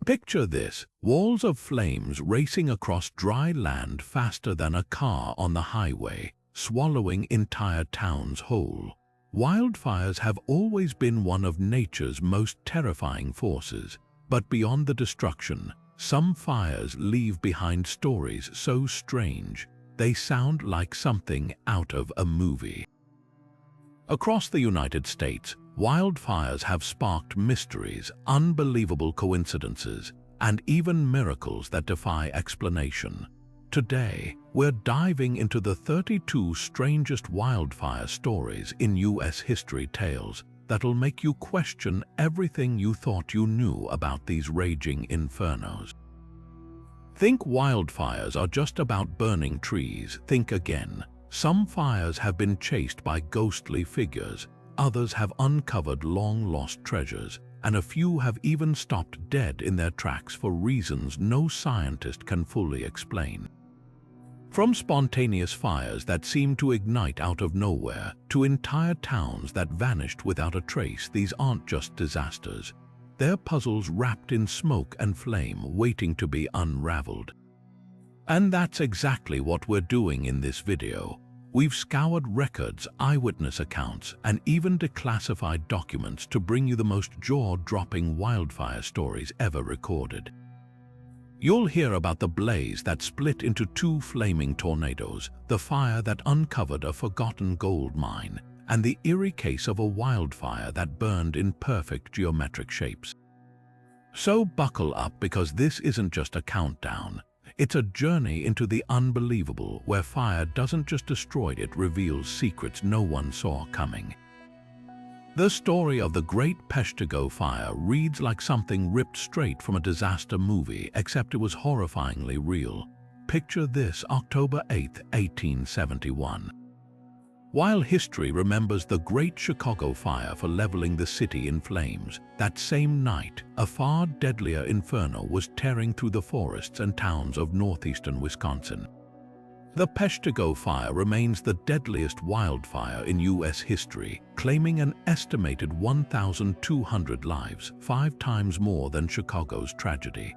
Picture this: walls of flames racing across dry land faster than a car on the highway, swallowing entire towns whole. Wildfires have always been one of nature's most terrifying forces, but beyond the destruction, some fires leave behind stories so strange they sound like something out of a movie. Across the United States, wildfires have sparked mysteries, unbelievable coincidences, and even miracles that defy explanation. Today, we're diving into the 32 strangest wildfire stories in U.S. history tales that'll make you question everything you thought you knew about these raging infernos. Think wildfires are just about burning trees. Think again. Some fires have been chased by ghostly figures, others have uncovered long-lost treasures, and a few have even stopped dead in their tracks for reasons no scientist can fully explain. From spontaneous fires that seem to ignite out of nowhere to entire towns that vanished without a trace, these aren't just disasters. They're puzzles wrapped in smoke and flame waiting to be unraveled. And that's exactly what we're doing in this video. We've scoured records, eyewitness accounts, and even declassified documents to bring you the most jaw-dropping wildfire stories ever recorded. You'll hear about the blaze that split into two flaming tornadoes, the fire that uncovered a forgotten gold mine, and the eerie case of a wildfire that burned in perfect geometric shapes. So buckle up, because this isn't just a countdown. It's a journey into the unbelievable, where fire doesn't just destroy, it reveals secrets no one saw coming. The story of the Great Peshtigo Fire reads like something ripped straight from a disaster movie, except it was horrifyingly real. Picture this: October 8, 1871. While history remembers the Great Chicago Fire for leveling the city in flames, that same night, a far deadlier inferno was tearing through the forests and towns of northeastern Wisconsin. The Peshtigo Fire remains the deadliest wildfire in U.S. history, claiming an estimated 1,200 lives, 5 times more than Chicago's tragedy.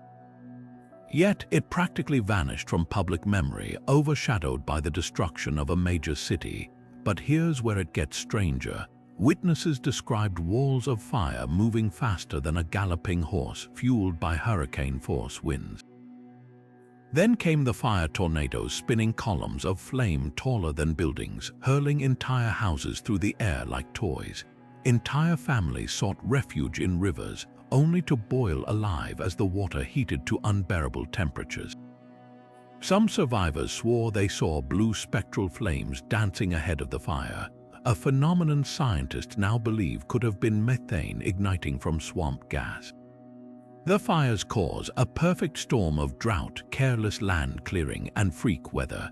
Yet it practically vanished from public memory, overshadowed by the destruction of a major city. But here's where it gets stranger. Witnesses described walls of fire moving faster than a galloping horse, fueled by hurricane-force winds. Then came the fire tornadoes, spinning columns of flame taller than buildings, hurling entire houses through the air like toys. Entire families sought refuge in rivers, only to boil alive as the water heated to unbearable temperatures. Some survivors swore they saw blue spectral flames dancing ahead of the fire, a phenomenon scientists now believe could have been methane igniting from swamp gas. The fire's cause: a perfect storm of drought, careless land clearing, and freak weather.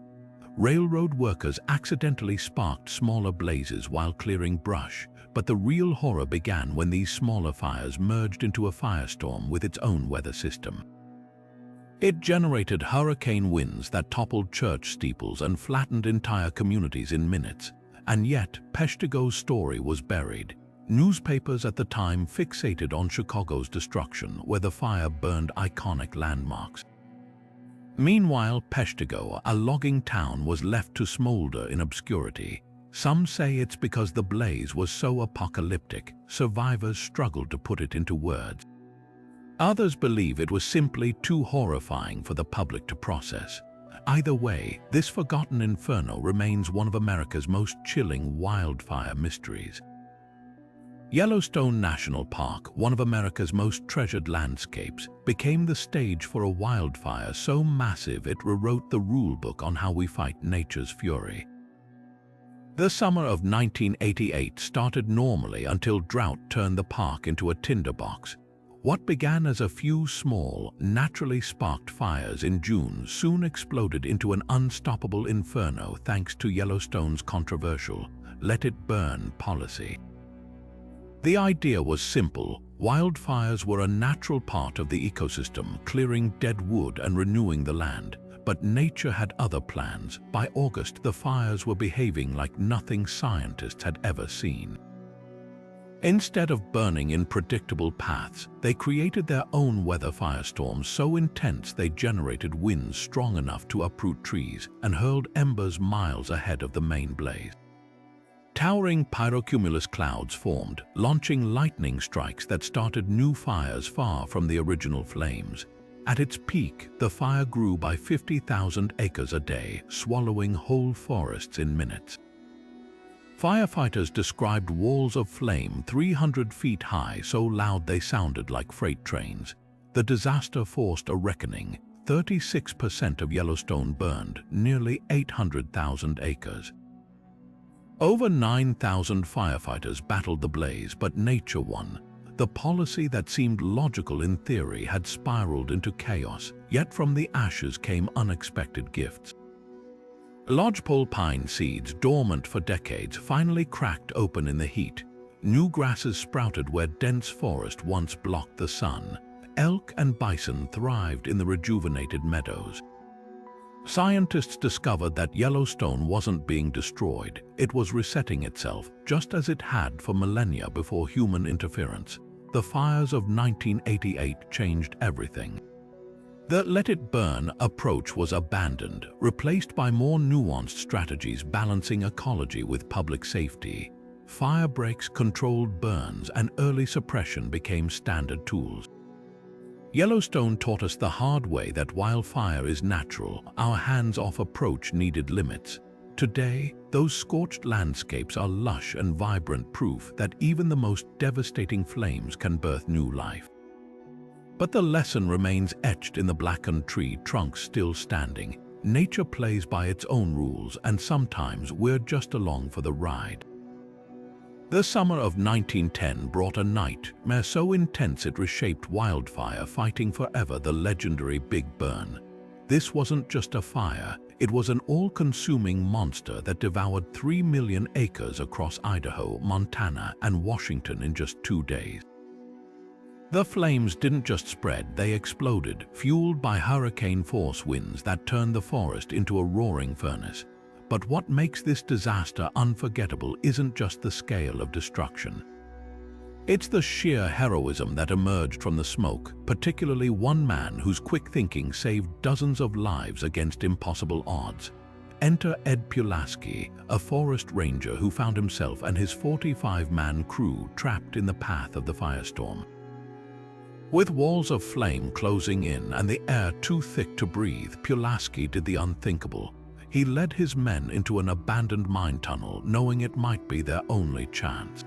Railroad workers accidentally sparked smaller blazes while clearing brush, but the real horror began when these smaller fires merged into a firestorm with its own weather system. It generated hurricane winds that toppled church steeples and flattened entire communities in minutes. And yet, Peshtigo's story was buried. Newspapers at the time fixated on Chicago's destruction, where the fire burned iconic landmarks. Meanwhile, Peshtigo, a logging town, was left to smolder in obscurity. Some say it's because the blaze was so apocalyptic, survivors struggled to put it into words. Others believe it was simply too horrifying for the public to process. Either way, this forgotten inferno remains one of America's most chilling wildfire mysteries. Yellowstone National Park, one of America's most treasured landscapes, became the stage for a wildfire so massive it rewrote the rulebook on how we fight nature's fury. The summer of 1988 started normally until drought turned the park into a tinderbox. What began as a few small, naturally sparked fires in June soon exploded into an unstoppable inferno thanks to Yellowstone's controversial "let it burn" policy. The idea was simple: wildfires were a natural part of the ecosystem, clearing dead wood and renewing the land. But nature had other plans. By August, the fires were behaving like nothing scientists had ever seen. Instead of burning in predictable paths, they created their own weather firestorms so intense they generated winds strong enough to uproot trees and hurled embers miles ahead of the main blaze. Towering pyrocumulus clouds formed, launching lightning strikes that started new fires far from the original flames. At its peak, the fire grew by 50,000 acres a day, swallowing whole forests in minutes. Firefighters described walls of flame 300 feet high so loud they sounded like freight trains. The disaster forced a reckoning. 36% of Yellowstone burned, nearly 800,000 acres. Over 9,000 firefighters battled the blaze, but nature won. The policy that seemed logical in theory had spiraled into chaos, yet from the ashes came unexpected gifts. Lodgepole pine seeds, dormant for decades, finally cracked open in the heat. New grasses sprouted where dense forest once blocked the sun. Elk and bison thrived in the rejuvenated meadows. Scientists discovered that Yellowstone wasn't being destroyed, it was resetting itself, just as it had for millennia before human interference. The fires of 1988 changed everything. The let it burn approach was abandoned, replaced by more nuanced strategies balancing ecology with public safety. Fire breaks, controlled burns, and early suppression became standard tools. Yellowstone taught us the hard way that while fire is natural, our hands-off approach needed limits. Today, those scorched landscapes are lush and vibrant, proof that even the most devastating flames can birth new life. But the lesson remains etched in the blackened tree trunks still standing. Nature plays by its own rules, and sometimes we're just along for the ride. The summer of 1910 brought a nightmare so intense it reshaped wildfire, fighting forever the legendary Big Burn. This wasn't just a fire, it was an all-consuming monster that devoured 3 million acres across Idaho, Montana, and Washington in just 2 days. The flames didn't just spread, they exploded, fueled by hurricane-force winds that turned the forest into a roaring furnace. But what makes this disaster unforgettable isn't just the scale of destruction. It's the sheer heroism that emerged from the smoke, particularly one man whose quick thinking saved dozens of lives against impossible odds. Enter Ed Pulaski, a forest ranger who found himself and his 45-man crew trapped in the path of the firestorm. With walls of flame closing in and the air too thick to breathe, Pulaski did the unthinkable. He led his men into an abandoned mine tunnel, knowing it might be their only chance.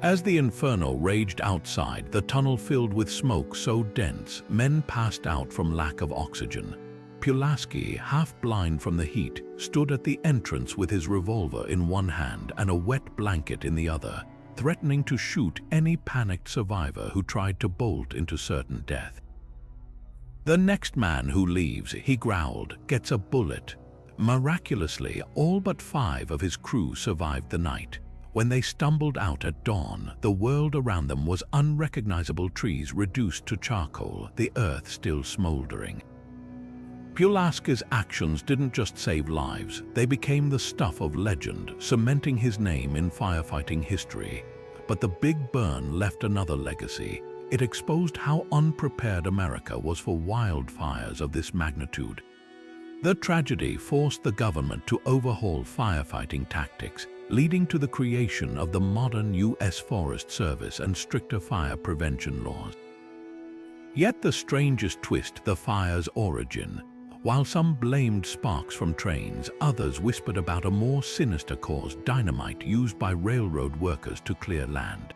As the inferno raged outside, the tunnel filled with smoke so dense, men passed out from lack of oxygen. Pulaski, half blind from the heat, stood at the entrance with his revolver in one hand and a wet blanket in the other, threatening to shoot any panicked survivor who tried to bolt into certain death. The next man who leaves, he growled, gets a bullet. Miraculously, all but 5 of his crew survived the night. When they stumbled out at dawn, the world around them was unrecognizable trees reduced to charcoal, the earth still smoldering. Pulaski's actions didn't just save lives, they became the stuff of legend, cementing his name in firefighting history. But the Big Burn left another legacy. It exposed how unprepared America was for wildfires of this magnitude. The tragedy forced the government to overhaul firefighting tactics, leading to the creation of the modern U.S. Forest Service and stricter fire prevention laws. Yet the strangest twist, the fire's origin. While some blamed sparks from trains, others whispered about a more sinister cause, dynamite used by railroad workers to clear land.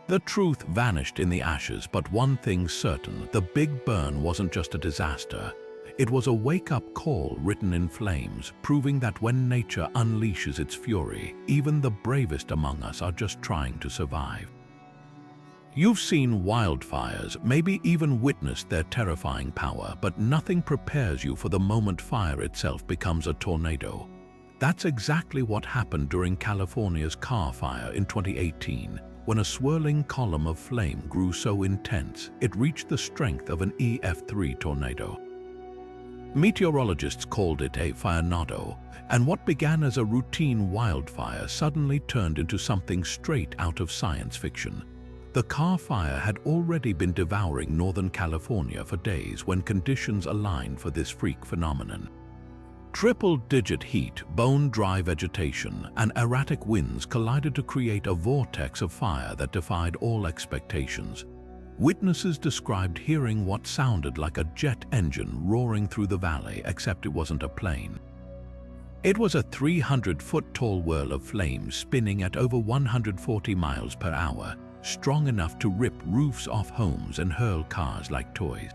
The truth vanished in the ashes, but one thing's certain, the Big Burn wasn't just a disaster. It was a wake-up call written in flames, proving that when nature unleashes its fury, even the bravest among us are just trying to survive. You've seen wildfires, maybe even witnessed their terrifying power, but nothing prepares you for the moment fire itself becomes a tornado. That's exactly what happened during California's Carr Fire in 2018, when a swirling column of flame grew so intense it reached the strength of an EF3 tornado. Meteorologists called it a firenado, and what began as a routine wildfire suddenly turned into something straight out of science fiction. The Carr Fire had already been devouring Northern California for days when conditions aligned for this freak phenomenon. Triple-digit heat, bone-dry vegetation, and erratic winds collided to create a vortex of fire that defied all expectations. Witnesses described hearing what sounded like a jet engine roaring through the valley, except it wasn't a plane. It was a 300-foot-tall whirl of flames spinning at over 140 miles per hour, strong enough to rip roofs off homes and hurl cars like toys.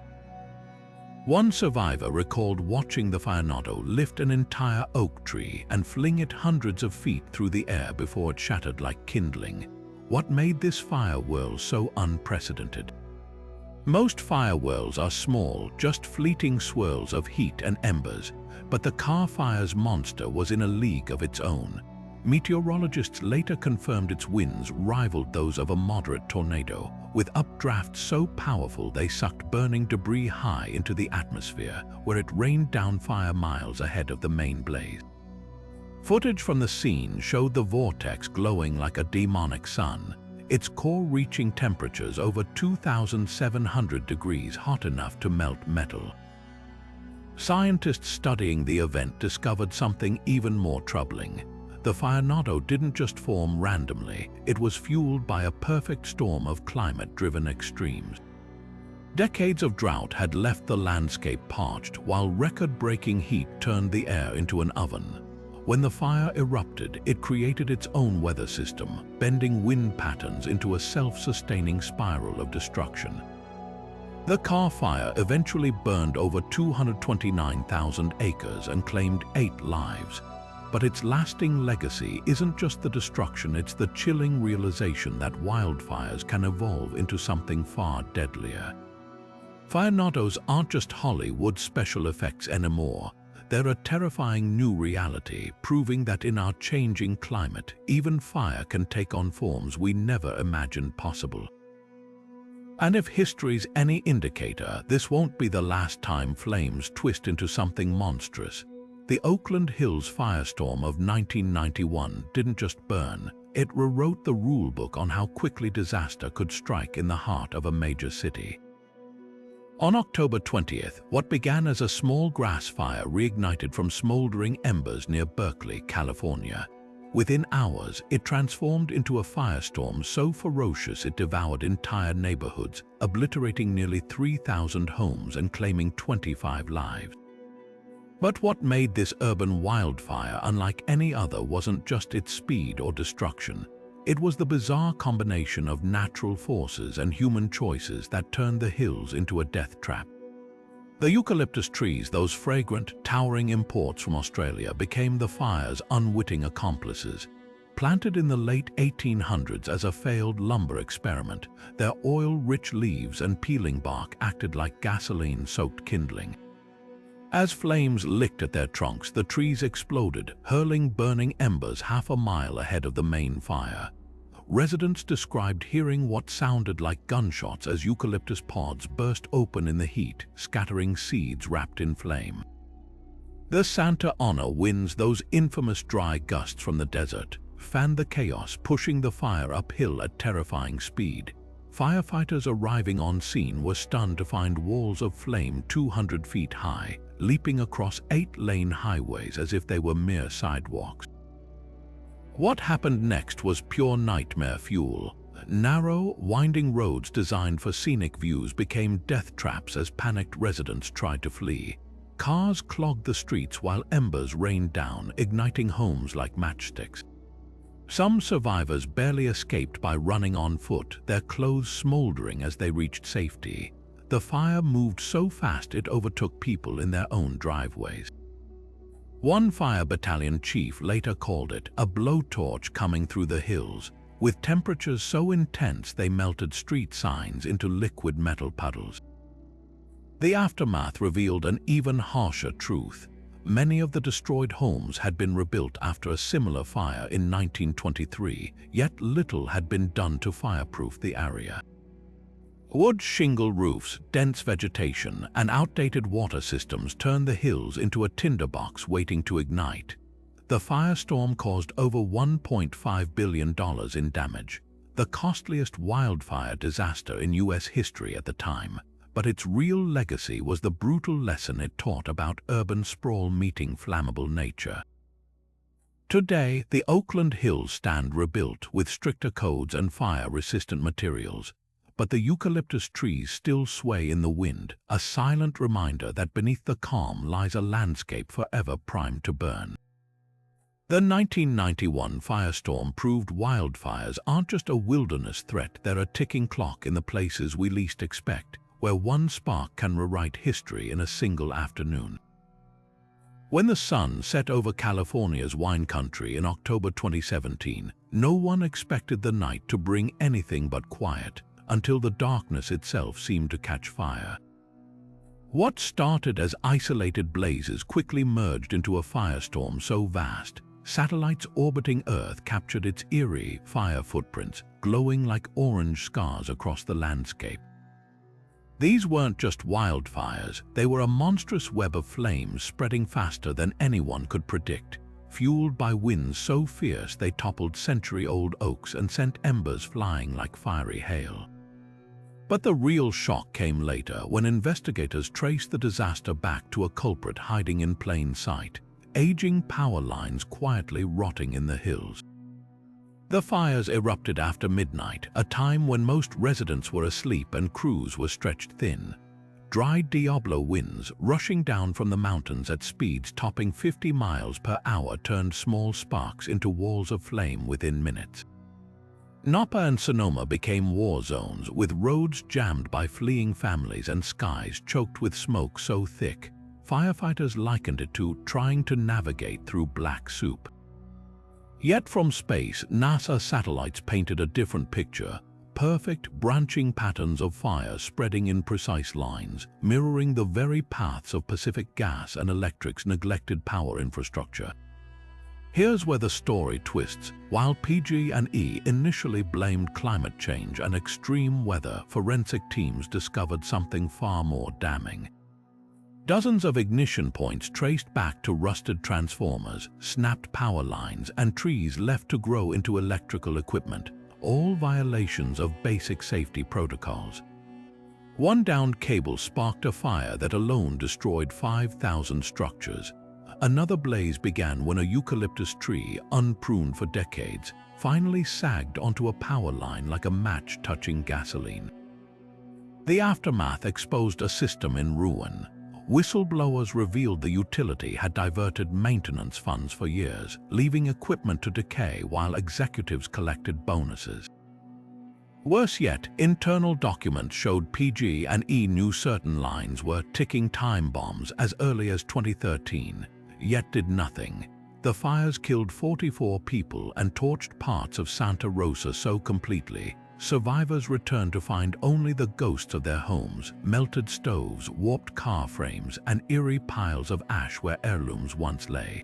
One survivor recalled watching the firenado lift an entire oak tree and fling it hundreds of feet through the air before it shattered like kindling. What made this fire whirl so unprecedented? Most fire whirls are small, just fleeting swirls of heat and embers, but the Carr Fire's monster was in a league of its own. Meteorologists later confirmed its winds rivaled those of a moderate tornado, with updrafts so powerful they sucked burning debris high into the atmosphere, where it rained down fire miles ahead of the main blaze. Footage from the scene showed the vortex glowing like a demonic sun, its core reaching temperatures over 2,700 degrees, hot enough to melt metal. Scientists studying the event discovered something even more troubling. The firenado didn't just form randomly, it was fueled by a perfect storm of climate-driven extremes. Decades of drought had left the landscape parched, while record-breaking heat turned the air into an oven. When the fire erupted, it created its own weather system, bending wind patterns into a self-sustaining spiral of destruction. The Carr Fire eventually burned over 229,000 acres and claimed 8 lives. But its lasting legacy isn't just the destruction, it's the chilling realization that wildfires can evolve into something far deadlier. Firenadoes aren't just Hollywood special effects anymore. They're a terrifying new reality, proving that in our changing climate, even fire can take on forms we never imagined possible. And if history's any indicator, this won't be the last time flames twist into something monstrous. The Oakland Hills firestorm of 1991 didn't just burn, it rewrote the rulebook on how quickly disaster could strike in the heart of a major city. On October 20th, what began as a small grass fire reignited from smoldering embers near Berkeley, California. Within hours, it transformed into a firestorm so ferocious it devoured entire neighborhoods, obliterating nearly 3,000 homes and claiming 25 lives. But what made this urban wildfire unlike any other wasn't just its speed or destruction. It was the bizarre combination of natural forces and human choices that turned the hills into a death trap. The eucalyptus trees, those fragrant, towering imports from Australia, became the fire's unwitting accomplices. Planted in the late 1800s as a failed lumber experiment, their oil-rich leaves and peeling bark acted like gasoline-soaked kindling. As flames licked at their trunks, the trees exploded, hurling burning embers half a mile ahead of the main fire. Residents described hearing what sounded like gunshots as eucalyptus pods burst open in the heat, scattering seeds wrapped in flame. The Santa Ana winds, those infamous dry gusts from the desert, fanned the chaos, pushing the fire uphill at terrifying speed. Firefighters arriving on scene were stunned to find walls of flame 200 feet high, leaping across 8-lane highways as if they were mere sidewalks. What happened next was pure nightmare fuel. Narrow, winding roads designed for scenic views became death traps as panicked residents tried to flee. Cars clogged the streets while embers rained down, igniting homes like matchsticks. Some survivors barely escaped by running on foot, their clothes smoldering as they reached safety. The fire moved so fast it overtook people in their own driveways. One fire battalion chief later called it a blowtorch coming through the hills, with temperatures so intense they melted street signs into liquid metal puddles. The aftermath revealed an even harsher truth. Many of the destroyed homes had been rebuilt after a similar fire in 1923, yet little had been done to fireproof the area. Wood shingle roofs, dense vegetation, and outdated water systems turned the hills into a tinderbox waiting to ignite. The firestorm caused over $1.5 billion in damage, the costliest wildfire disaster in U.S. history at the time, but its real legacy was the brutal lesson it taught about urban sprawl meeting flammable nature. Today, the Oakland Hills stand rebuilt with stricter codes and fire-resistant materials, but the eucalyptus trees still sway in the wind, a silent reminder that beneath the calm lies a landscape forever primed to burn. The 1991 firestorm proved wildfires aren't just a wilderness threat, they're a ticking clock in the places we least expect, where one spark can rewrite history in a single afternoon. When the sun set over California's wine country in October 2017, no one expected the night to bring anything but quiet, until the darkness itself seemed to catch fire. What started as isolated blazes quickly merged into a firestorm so vast, satellites orbiting Earth captured its eerie fire footprints, glowing like orange scars across the landscape. These weren't just wildfires, they were a monstrous web of flames spreading faster than anyone could predict, fueled by winds so fierce they toppled century-old oaks and sent embers flying like fiery hail. But the real shock came later when investigators traced the disaster back to a culprit hiding in plain sight, aging power lines quietly rotting in the hills. The fires erupted after midnight, a time when most residents were asleep and crews were stretched thin. Dry Diablo winds rushing down from the mountains at speeds topping 50 miles per hour turned small sparks into walls of flame within minutes. Napa and Sonoma became war zones, with roads jammed by fleeing families and skies choked with smoke so thick, firefighters likened it to trying to navigate through black soup. Yet from space, NASA satellites painted a different picture, perfect branching patterns of fire spreading in precise lines, mirroring the very paths of Pacific Gas and Electric's neglected power infrastructure. Here's where the story twists. While PG&E initially blamed climate change and extreme weather, forensic teams discovered something far more damning. Dozens of ignition points traced back to rusted transformers, snapped power lines, and trees left to grow into electrical equipment, all violations of basic safety protocols. One downed cable sparked a fire that alone destroyed 5,000 structures. Another blaze began when a eucalyptus tree, unpruned for decades, finally sagged onto a power line like a match touching gasoline. The aftermath exposed a system in ruin. Whistleblowers revealed the utility had diverted maintenance funds for years, leaving equipment to decay while executives collected bonuses. Worse yet, internal documents showed PG&E knew certain lines were ticking time bombs as early as 2013, yet did nothing. The fires killed 44 people and torched parts of Santa Rosa so completely, survivors returned to find only the ghosts of their homes, melted stoves, warped car frames, and eerie piles of ash where heirlooms once lay.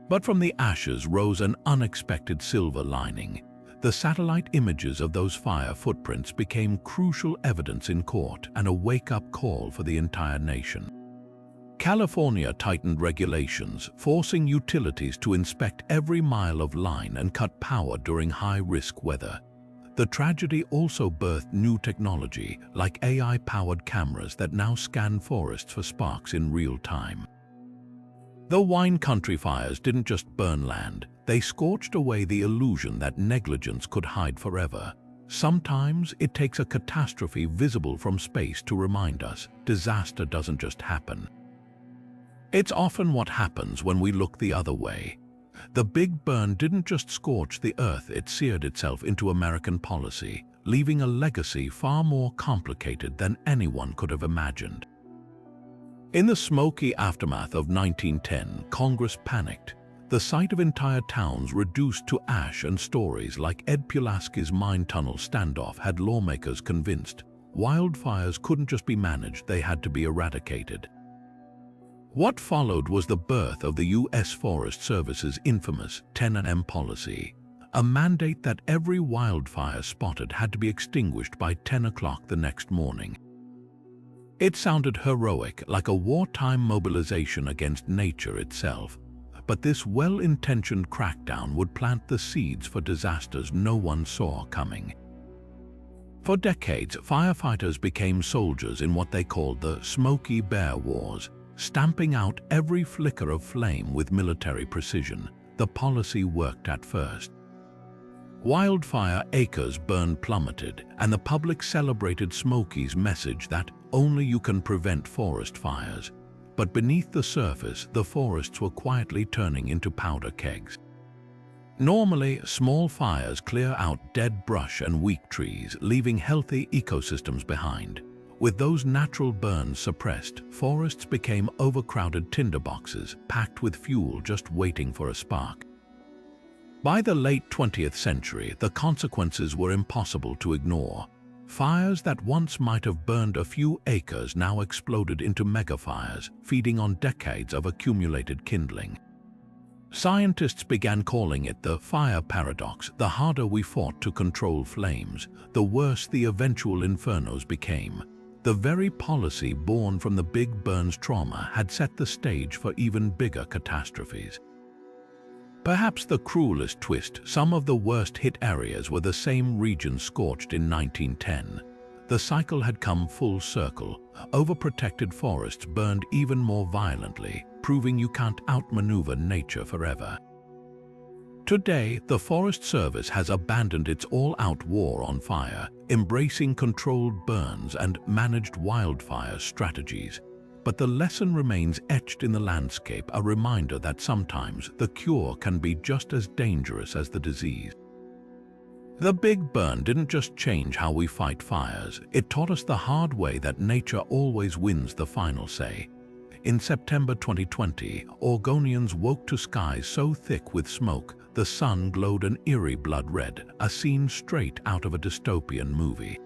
But from the ashes rose an unexpected silver lining. The satellite images of those fire footprints became crucial evidence in court and a wake-up call for the entire nation. California tightened regulations, forcing utilities to inspect every mile of line and cut power during high-risk weather. The tragedy also birthed new technology, like AI-powered cameras that now scan forests for sparks in real time. The wine country fires didn't just burn land, they scorched away the illusion that negligence could hide forever. Sometimes it takes a catastrophe visible from space to remind us disaster doesn't just happen. It's often what happens when we look the other way. The Big Burn didn't just scorch the earth, it seared itself into American policy, leaving a legacy far more complicated than anyone could have imagined. In the smoky aftermath of 1910, Congress panicked. The sight of entire towns reduced to ash and stories like Ed Pulaski's mine tunnel standoff had lawmakers convinced wildfires couldn't just be managed, they had to be eradicated. What followed was the birth of the U.S. Forest Service's infamous 10M policy, a mandate that every wildfire spotted had to be extinguished by 10 o'clock the next morning. It sounded heroic, like a wartime mobilization against nature itself, but this well-intentioned crackdown would plant the seeds for disasters no one saw coming. For decades, firefighters became soldiers in what they called the Smokey Bear Wars, stamping out every flicker of flame with military precision. The policy worked at first. Wildfire acres burned plummeted, and the public celebrated Smokey's message that only you can prevent forest fires. But beneath the surface, the forests were quietly turning into powder kegs. Normally, small fires clear out dead brush and weak trees, leaving healthy ecosystems behind. With those natural burns suppressed, forests became overcrowded tinderboxes, packed with fuel just waiting for a spark. By the late 20th century, the consequences were impossible to ignore. Fires that once might have burned a few acres now exploded into megafires, feeding on decades of accumulated kindling. Scientists began calling it the fire paradox. The harder we fought to control flames, the worse the eventual infernos became. The very policy born from the Big Burn's trauma had set the stage for even bigger catastrophes. Perhaps the cruelest twist, some of the worst hit areas were the same regions scorched in 1910. The cycle had come full circle. Overprotected forests burned even more violently, proving you can't outmaneuver nature forever. Today, the Forest Service has abandoned its all-out war on fire, embracing controlled burns and managed wildfire strategies. But the lesson remains etched in the landscape, a reminder that sometimes the cure can be just as dangerous as the disease. The Big Burn didn't just change how we fight fires, it taught us the hard way that nature always wins the final say. In September 2020, Oregonians woke to skies so thick with smoke, the sun glowed an eerie blood red, a scene straight out of a dystopian movie.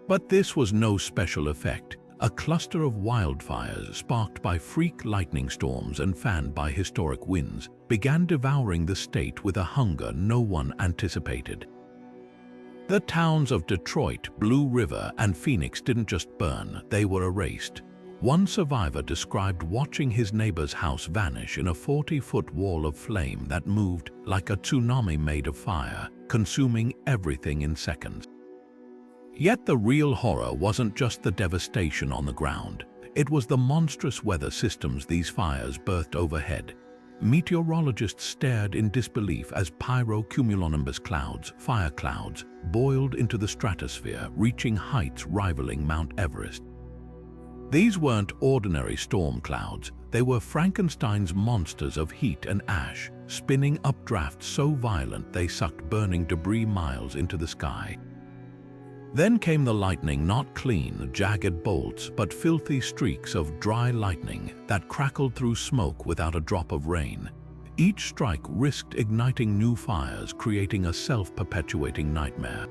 But this was no special effect. A cluster of wildfires, sparked by freak lightning storms and fanned by historic winds, began devouring the state with a hunger no one anticipated. The towns of Detroit, Blue River, and Phoenix didn't just burn, they were erased. One survivor described watching his neighbor's house vanish in a 40-foot wall of flame that moved like a tsunami made of fire, consuming everything in seconds. Yet the real horror wasn't just the devastation on the ground. It was the monstrous weather systems these fires birthed overhead. Meteorologists stared in disbelief as pyrocumulonimbus clouds, fire clouds, boiled into the stratosphere, reaching heights rivaling Mount Everest. These weren't ordinary storm clouds. They were Frankenstein's monsters of heat and ash, spinning updrafts so violent they sucked burning debris miles into the sky. Then came the lightning, not clean, jagged bolts, but filthy streaks of dry lightning that crackled through smoke without a drop of rain. Each strike risked igniting new fires, creating a self-perpetuating nightmare.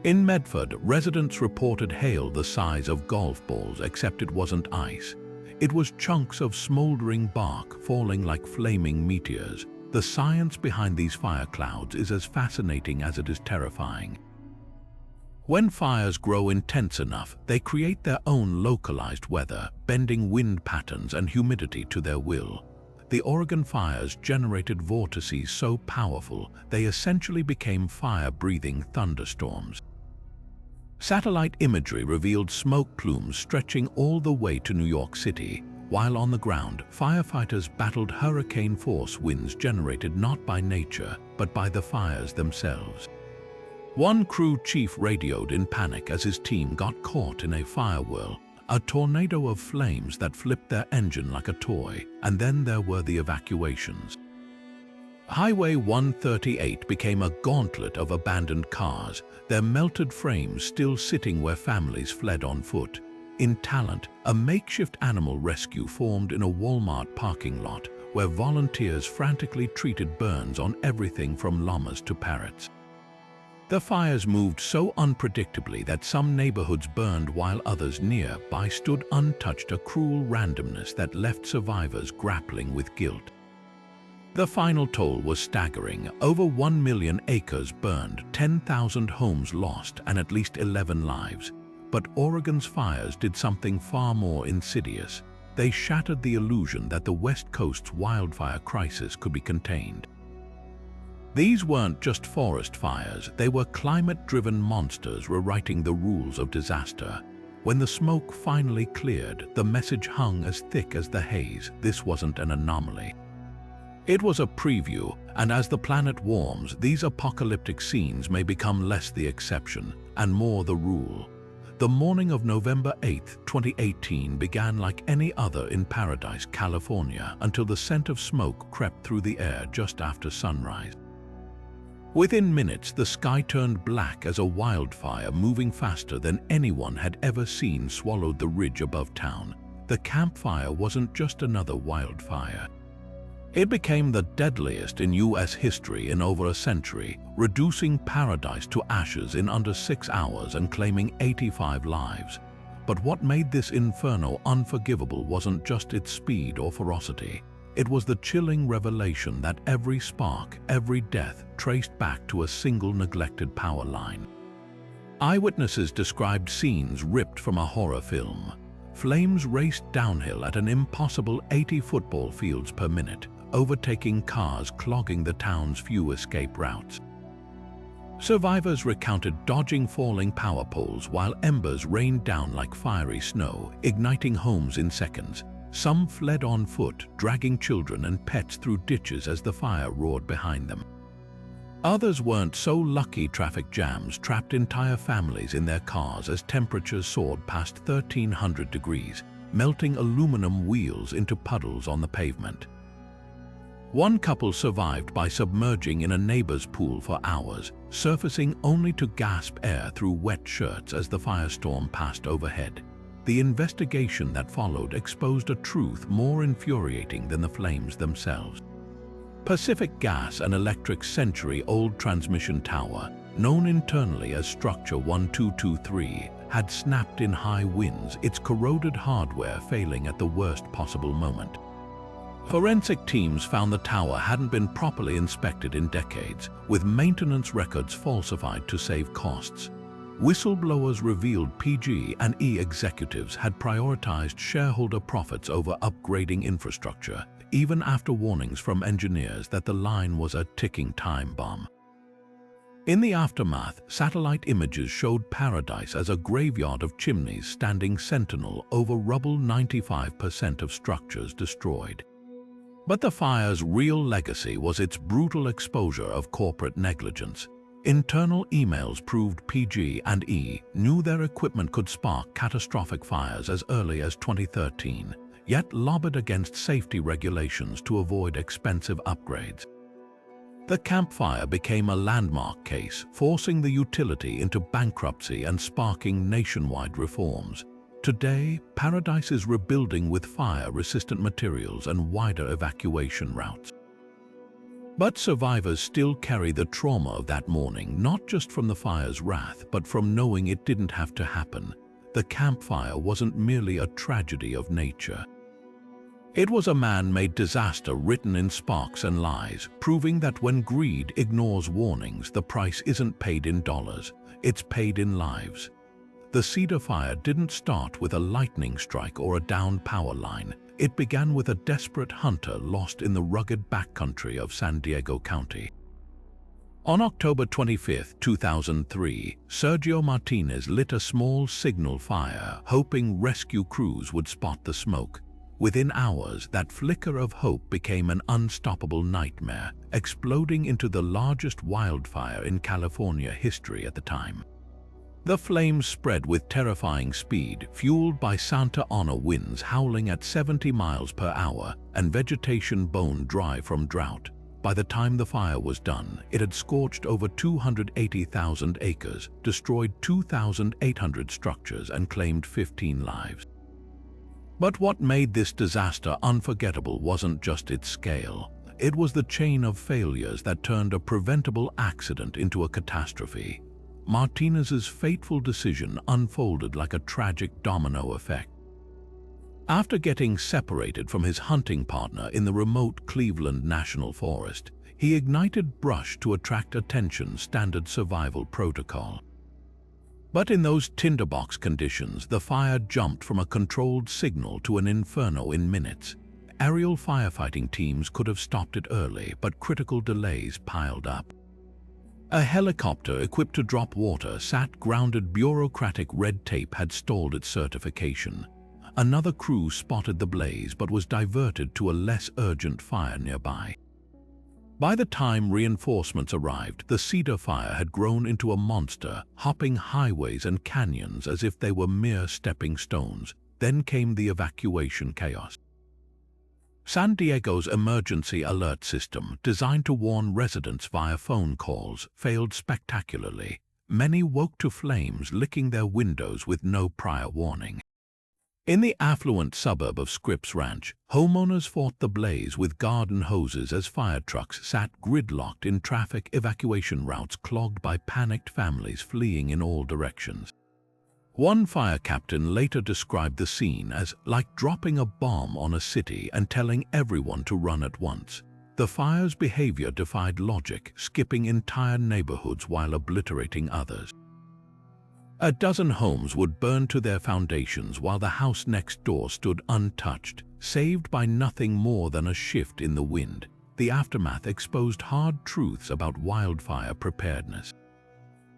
In Medford, residents reported hail the size of golf balls, except it wasn't ice. It was chunks of smoldering bark falling like flaming meteors. The science behind these fire clouds is as fascinating as it is terrifying. When fires grow intense enough, they create their own localized weather, bending wind patterns and humidity to their will. The Oregon fires generated vortices so powerful, they essentially became fire-breathing thunderstorms. Satellite imagery revealed smoke plumes stretching all the way to New York City, while on the ground, firefighters battled hurricane-force winds generated not by nature, but by the fires themselves. One crew chief radioed in panic as his team got caught in a fire whirl, a tornado of flames that flipped their engine like a toy, and then there were the evacuations. Highway 138 became a gauntlet of abandoned cars, their melted frames still sitting where families fled on foot. In Talent, a makeshift animal rescue formed in a Walmart parking lot, where volunteers frantically treated burns on everything from llamas to parrots. The fires moved so unpredictably that some neighborhoods burned while others nearby stood untouched, a cruel randomness that left survivors grappling with guilt. The final toll was staggering. Over 1 million acres burned, 10,000 homes lost, and at least 11 lives. But Oregon's fires did something far more insidious. They shattered the illusion that the West Coast's wildfire crisis could be contained. These weren't just forest fires, they were climate-driven monsters rewriting the rules of disaster. When the smoke finally cleared, the message hung as thick as the haze. This wasn't an anomaly. It was a preview, and as the planet warms, these apocalyptic scenes may become less the exception and more the rule. The morning of November 8, 2018 began like any other in Paradise, California, until the scent of smoke crept through the air just after sunrise. Within minutes, the sky turned black as a wildfire moving faster than anyone had ever seen swallowed the ridge above town. The campfire wasn't just another wildfire. It became the deadliest in U.S. history in over a century, reducing Paradise to ashes in under 6 hours and claiming 85 lives. But what made this inferno unforgivable wasn't just its speed or ferocity. It was the chilling revelation that every spark, every death, traced back to a single neglected power line. Eyewitnesses described scenes ripped from a horror film. Flames raced downhill at an impossible 80 football fields per minute, overtaking cars clogging the town's few escape routes. Survivors recounted dodging falling power poles while embers rained down like fiery snow, igniting homes in seconds. Some fled on foot, dragging children and pets through ditches as the fire roared behind them. Others weren't so lucky. Traffic jams trapped entire families in their cars as temperatures soared past 1,300 degrees, melting aluminum wheels into puddles on the pavement. One couple survived by submerging in a neighbor's pool for hours, surfacing only to gasp air through wet shirts as the firestorm passed overhead. The investigation that followed exposed a truth more infuriating than the flames themselves. Pacific Gas and Electric's century-old transmission tower, known internally as Structure 1223, had snapped in high winds, its corroded hardware failing at the worst possible moment. Forensic teams found the tower hadn't been properly inspected in decades, with maintenance records falsified to save costs. Whistleblowers revealed PG&E executives had prioritized shareholder profits over upgrading infrastructure, even after warnings from engineers that the line was a ticking time bomb. In the aftermath, satellite images showed Paradise as a graveyard of chimneys standing sentinel over rubble, 95% of structures destroyed. But the fire's real legacy was its brutal exposure of corporate negligence. Internal emails proved PG&E knew their equipment could spark catastrophic fires as early as 2013, yet lobbied against safety regulations to avoid expensive upgrades. The campfire became a landmark case, forcing the utility into bankruptcy and sparking nationwide reforms. Today, Paradise is rebuilding with fire-resistant materials and wider evacuation routes. But survivors still carry the trauma of that morning, not just from the fire's wrath, but from knowing it didn't have to happen. The campfire wasn't merely a tragedy of nature. It was a man-made disaster written in sparks and lies, proving that when greed ignores warnings, the price isn't paid in dollars, it's paid in lives. The Cedar Fire didn't start with a lightning strike or a downed power line. It began with a desperate hunter lost in the rugged backcountry of San Diego County. On October 25, 2003, Sergio Martinez lit a small signal fire, hoping rescue crews would spot the smoke. Within hours, that flicker of hope became an unstoppable nightmare, exploding into the largest wildfire in California history at the time. The flames spread with terrifying speed, fueled by Santa Ana winds howling at 70 miles per hour and vegetation bone dry from drought. By the time the fire was done, it had scorched over 280,000 acres, destroyed 2,800 structures, and claimed 15 lives. But what made this disaster unforgettable wasn't just its scale. It was the chain of failures that turned a preventable accident into a catastrophe. Martinez's fateful decision unfolded like a tragic domino effect. After getting separated from his hunting partner in the remote Cleveland National Forest, he ignited brush to attract attention, standard survival protocol. But in those tinderbox conditions, the fire jumped from a controlled signal to an inferno in minutes. Aerial firefighting teams could have stopped it early, but critical delays piled up. A helicopter equipped to drop water sat grounded. Bureaucratic red tape had stalled its certification. Another crew spotted the blaze but was diverted to a less urgent fire nearby. By the time reinforcements arrived, the cedar fire had grown into a monster, hopping highways and canyons as if they were mere stepping stones. Then came the evacuation chaos. San Diego's emergency alert system, designed to warn residents via phone calls, failed spectacularly. Many woke to flames licking their windows with no prior warning. In the affluent suburb of Scripps Ranch, homeowners fought the blaze with garden hoses as fire trucks sat gridlocked in traffic, evacuation routes clogged by panicked families fleeing in all directions. One fire captain later described the scene as like dropping a bomb on a city and telling everyone to run at once. The fire's behavior defied logic, skipping entire neighborhoods while obliterating others. A dozen homes would burn to their foundations while the house next door stood untouched, saved by nothing more than a shift in the wind. The aftermath exposed hard truths about wildfire preparedness.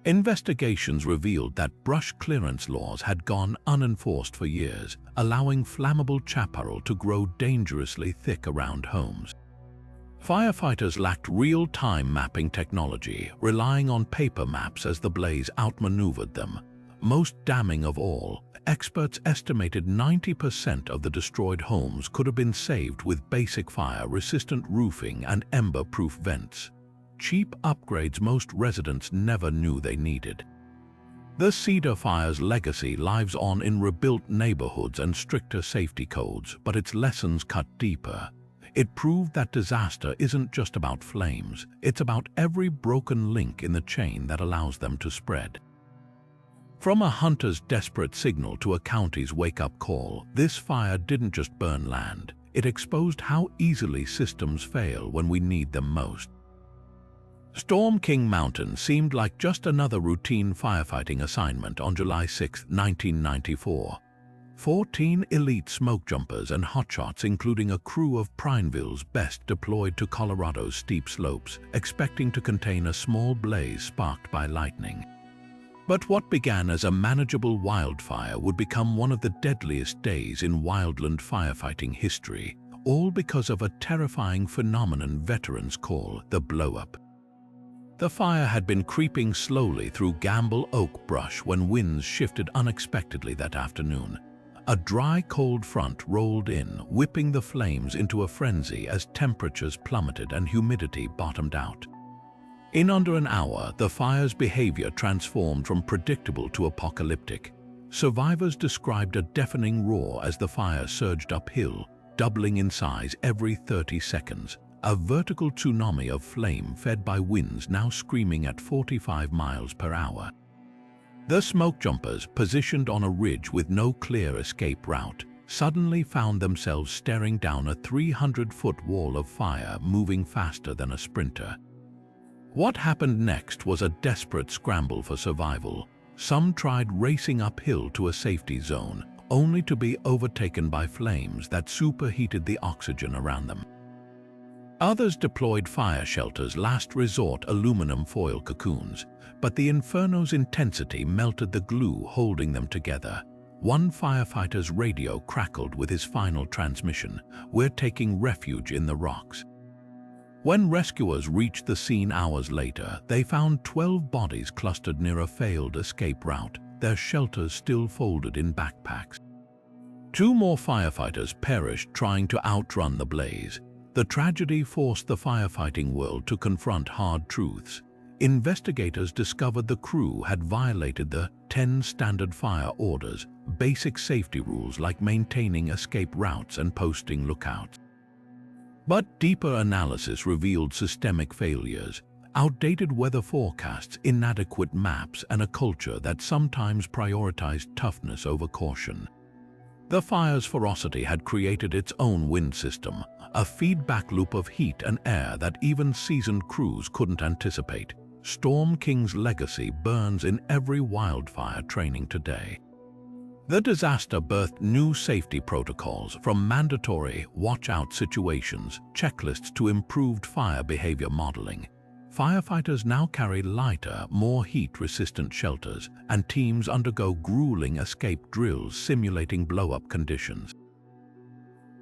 Investigations revealed that brush clearance laws had gone unenforced for years, allowing flammable chaparral to grow dangerously thick around homes. Firefighters lacked real-time mapping technology, relying on paper maps as the blaze outmaneuvered them. Most damning of all, experts estimated 90% of the destroyed homes could have been saved with basic fire-resistant roofing and ember-proof vents. Cheap upgrades most residents never knew they needed. The Cedar Fire's legacy lives on in rebuilt neighborhoods and stricter safety codes, but its lessons cut deeper. It proved that disaster isn't just about flames, it's about every broken link in the chain that allows them to spread. From a hunter's desperate signal to a county's wake-up call, this fire didn't just burn land, it exposed how easily systems fail when we need them most. Storm King Mountain seemed like just another routine firefighting assignment on July 6, 1994. 14 elite smoke jumpers and hotshots, including a crew of Prineville's best, deployed to Colorado's steep slopes, expecting to contain a small blaze sparked by lightning. But what began as a manageable wildfire would become one of the deadliest days in wildland firefighting history, all because of a terrifying phenomenon veterans call the blow-up. The fire had been creeping slowly through Gamble Oak brush when winds shifted unexpectedly that afternoon. A dry, cold front rolled in, whipping the flames into a frenzy as temperatures plummeted and humidity bottomed out. In under an hour, the fire's behavior transformed from predictable to apocalyptic. Survivors described a deafening roar as the fire surged uphill, doubling in size every 30 seconds. A vertical tsunami of flame fed by winds now screaming at 45 miles per hour. The smoke jumpers, positioned on a ridge with no clear escape route, suddenly found themselves staring down a 300-foot wall of fire moving faster than a sprinter. What happened next was a desperate scramble for survival. Some tried racing uphill to a safety zone, only to be overtaken by flames that superheated the oxygen around them. Others deployed fire shelters, last resort aluminum foil cocoons, but the inferno's intensity melted the glue holding them together. One firefighter's radio crackled with his final transmission, "We're taking refuge in the rocks." When rescuers reached the scene hours later, they found 12 bodies clustered near a failed escape route, their shelters still folded in backpacks. 2 more firefighters perished trying to outrun the blaze. The tragedy forced the firefighting world to confront hard truths. Investigators discovered the crew had violated the 10 standard fire orders, basic safety rules like maintaining escape routes and posting lookouts. But deeper analysis revealed systemic failures, outdated weather forecasts, inadequate maps, and a culture that sometimes prioritized toughness over caution. The fire's ferocity had created its own wind system, a feedback loop of heat and air that even seasoned crews couldn't anticipate. Storm King's legacy burns in every wildfire training today. The disaster birthed new safety protocols, from mandatory watch-out situations checklists to improved fire behavior modeling. Firefighters now carry lighter, more heat-resistant shelters, and teams undergo grueling escape drills simulating blow-up conditions.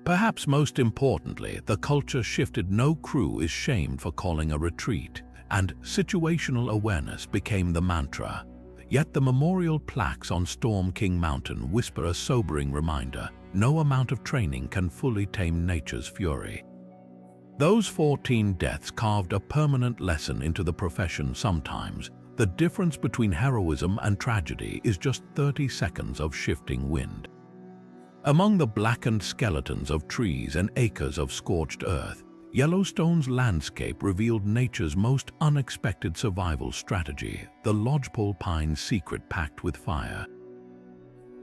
Perhaps most importantly, the culture shifted. No crew is shamed for calling a retreat, and situational awareness became the mantra. Yet the memorial plaques on Storm King Mountain whisper a sobering reminder: no amount of training can fully tame nature's fury. Those 14 deaths carved a permanent lesson into the profession. Sometimes, the difference between heroism and tragedy is just 30 seconds of shifting wind. Among the blackened skeletons of trees and acres of scorched earth, Yellowstone's landscape revealed nature's most unexpected survival strategy: the lodgepole pine's secret pact with fire.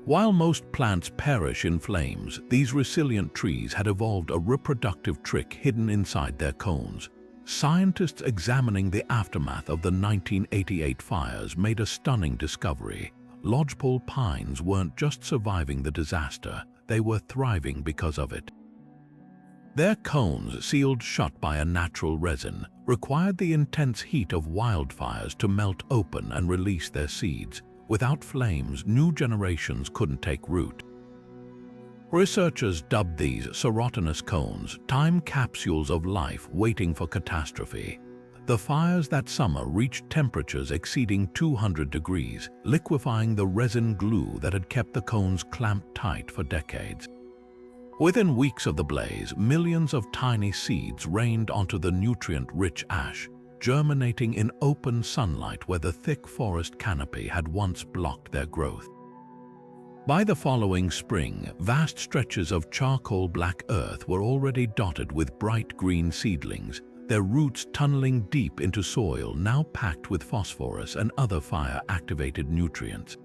While most plants perish in flames, these resilient trees had evolved a reproductive trick hidden inside their cones. Scientists examining the aftermath of the 1988 fires made a stunning discovery. Lodgepole pines weren't just surviving the disaster, they were thriving because of it. Their cones, sealed shut by a natural resin, required the intense heat of wildfires to melt open and release their seeds. Without flames, new generations couldn't take root. Researchers dubbed these serotinous cones time capsules of life waiting for catastrophe. The fires that summer reached temperatures exceeding 200 degrees, liquefying the resin glue that had kept the cones clamped tight for decades. Within weeks of the blaze, millions of tiny seeds rained onto the nutrient-rich ash, germinating in open sunlight where the thick forest canopy had once blocked their growth. By the following spring, vast stretches of charcoal-black earth were already dotted with bright green seedlings, their roots tunneling deep into soil now packed with phosphorus and other fire-activated nutrients.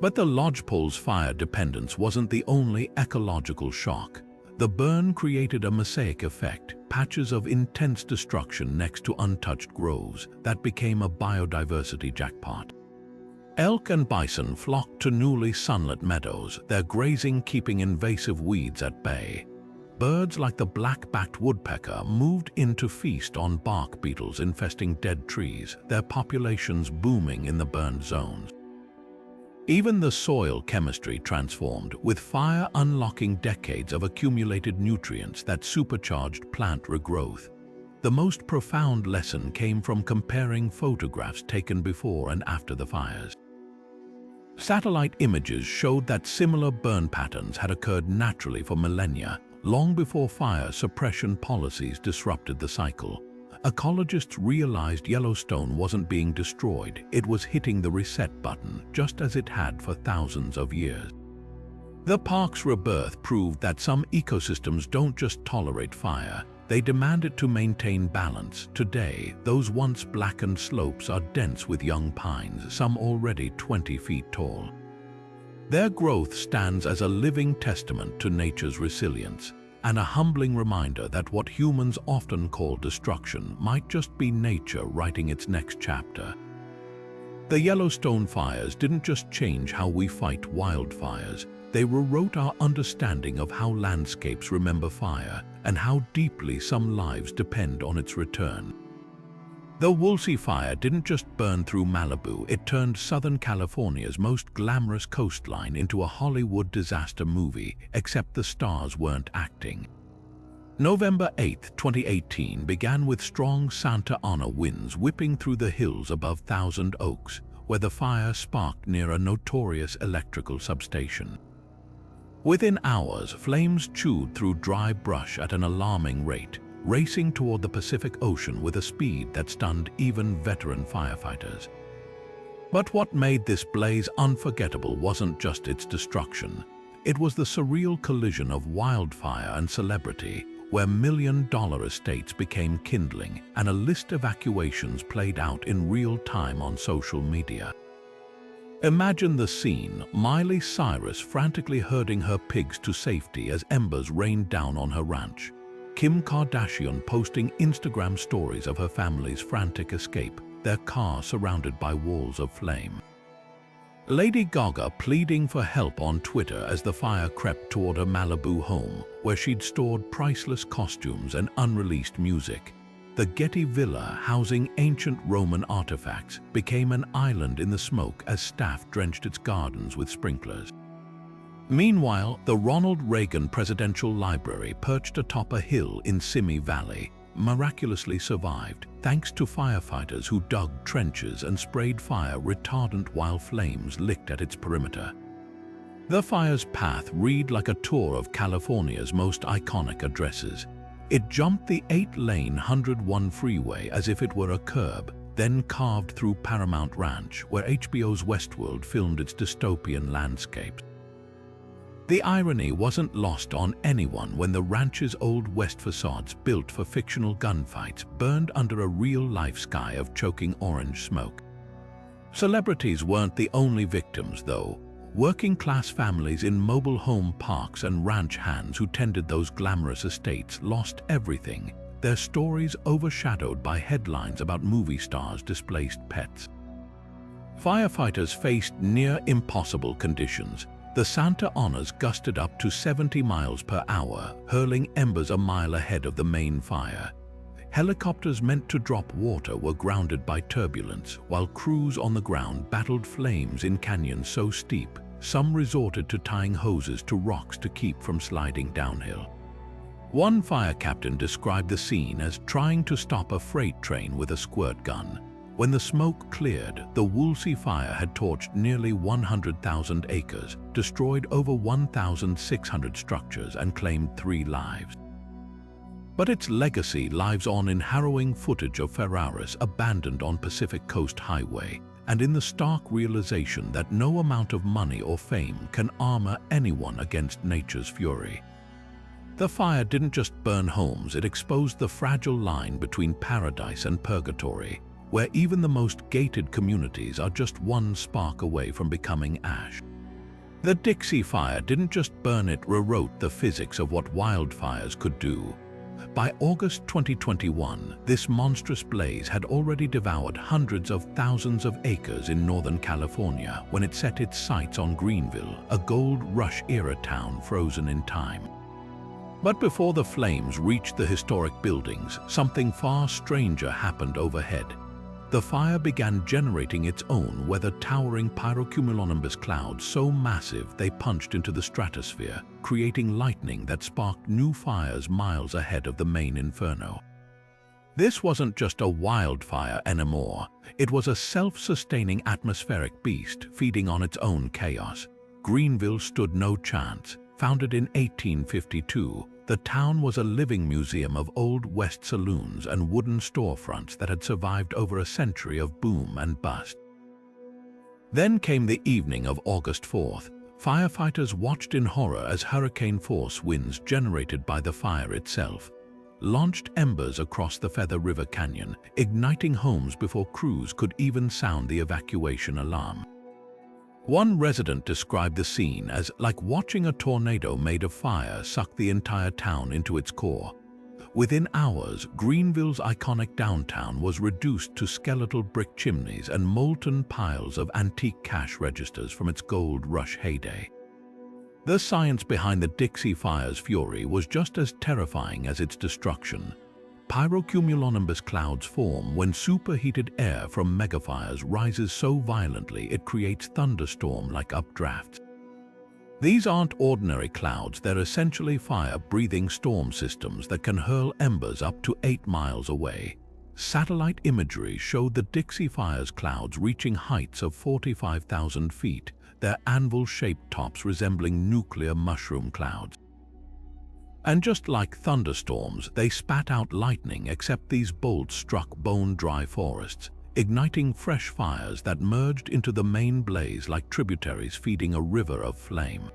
But the lodgepole's fire dependence wasn't the only ecological shock. The burn created a mosaic effect, patches of intense destruction next to untouched groves that became a biodiversity jackpot. Elk and bison flocked to newly sunlit meadows, their grazing keeping invasive weeds at bay. Birds like the black-backed woodpecker moved in to feast on bark beetles infesting dead trees, their populations booming in the burned zones. Even the soil chemistry transformed, with fire unlocking decades of accumulated nutrients that supercharged plant regrowth. The most profound lesson came from comparing photographs taken before and after the fires. Satellite images showed that similar burn patterns had occurred naturally for millennia, long before fire suppression policies disrupted the cycle. Ecologists realized Yellowstone wasn't being destroyed, it was hitting the reset button, just as it had for thousands of years. The park's rebirth proved that some ecosystems don't just tolerate fire, they demand it to maintain balance. Today, those once blackened slopes are dense with young pines, some already 20 feet tall. Their growth stands as a living testament to nature's resilience, and a humbling reminder that what humans often call destruction might just be nature writing its next chapter. The Yellowstone fires didn't just change how we fight wildfires, they rewrote our understanding of how landscapes remember fire and how deeply some lives depend on its return. The Woolsey Fire didn't just burn through Malibu, it turned Southern California's most glamorous coastline into a Hollywood disaster movie, except the stars weren't acting. November 8, 2018 began with strong Santa Ana winds whipping through the hills above Thousand Oaks, where the fire sparked near a notorious electrical substation. Within hours, flames chewed through dry brush at an alarming rate, racing toward the Pacific Ocean with a speed that stunned even veteran firefighters. But what made this blaze unforgettable wasn't just its destruction. It was the surreal collision of wildfire and celebrity, where million-dollar estates became kindling and a list evacuations played out in real time on social media. Imagine the scene, Miley Cyrus frantically herding her pigs to safety as embers rained down on her ranch. Kim Kardashian posting Instagram stories of her family's frantic escape, their car surrounded by walls of flame. Lady Gaga pleading for help on Twitter as the fire crept toward her Malibu home, where she'd stored priceless costumes and unreleased music. The Getty Villa, housing ancient Roman artifacts, became an island in the smoke as staff drenched its gardens with sprinklers. Meanwhile, the Ronald Reagan Presidential Library, perched atop a hill in Simi Valley, miraculously survived thanks to firefighters who dug trenches and sprayed fire retardant while flames licked at its perimeter. The fire's path read like a tour of California's most iconic addresses. It jumped the 8-lane 101 freeway as if it were a curb, then carved through Paramount Ranch, where HBO's Westworld filmed its dystopian landscapes. The irony wasn't lost on anyone when the ranch's Old West facades, built for fictional gunfights, burned under a real-life sky of choking orange smoke. Celebrities weren't the only victims, though. Working-class families in mobile home parks and ranch hands who tended those glamorous estates lost everything, their stories overshadowed by headlines about movie stars' displaced pets. Firefighters faced near-impossible conditions. The Santa Anas gusted up to 70 miles per hour, hurling embers a mile ahead of the main fire. Helicopters meant to drop water were grounded by turbulence, while crews on the ground battled flames in canyons so steep, some resorted to tying hoses to rocks to keep from sliding downhill. One fire captain described the scene as trying to stop a freight train with a squirt gun. When the smoke cleared, the Woolsey fire had torched nearly 100,000 acres, destroyed over 1,600 structures, and claimed 3 lives. But its legacy lives on in harrowing footage of Ferraris abandoned on Pacific Coast Highway, and in the stark realization that no amount of money or fame can armor anyone against nature's fury. The fire didn't just burn homes, it exposed the fragile line between paradise and purgatory, where even the most gated communities are just one spark away from becoming ash. The Dixie Fire didn't just burn, it rewrote the physics of what wildfires could do. By August 2021, this monstrous blaze had already devoured hundreds of thousands of acres in Northern California when it set its sights on Greenville, a Gold Rush-era town frozen in time. But before the flames reached the historic buildings, something far stranger happened overhead. The fire began generating its own weather-towering pyrocumulonimbus clouds so massive they punched into the stratosphere, creating lightning that sparked new fires miles ahead of the main inferno. This wasn't just a wildfire anymore, it was a self-sustaining atmospheric beast feeding on its own chaos. Greenville stood no chance. Founded in 1852, the town was a living museum of Old West saloons and wooden storefronts that had survived over a century of boom and bust. Then came the evening of August 4th. Firefighters watched in horror as hurricane-force winds generated by the fire itself launched embers across the Feather River Canyon, igniting homes before crews could even sound the evacuation alarm. One resident described the scene as like watching a tornado made of fire suck the entire town into its core. Within hours, Greenville's iconic downtown was reduced to skeletal brick chimneys and molten piles of antique cash registers from its gold rush heyday. The science behind the Dixie Fire's fury was just as terrifying as its destruction. Pyrocumulonimbus clouds form when superheated air from megafires rises so violently it creates thunderstorm-like updrafts. These aren't ordinary clouds, they're essentially fire-breathing storm systems that can hurl embers up to 8 miles away. Satellite imagery showed the Dixie Fire's clouds reaching heights of 45,000 feet, their anvil-shaped tops resembling nuclear mushroom clouds. And just like thunderstorms, they spat out lightning, except these bolts struck bone-dry forests, igniting fresh fires that merged into the main blaze like tributaries feeding a river of flame.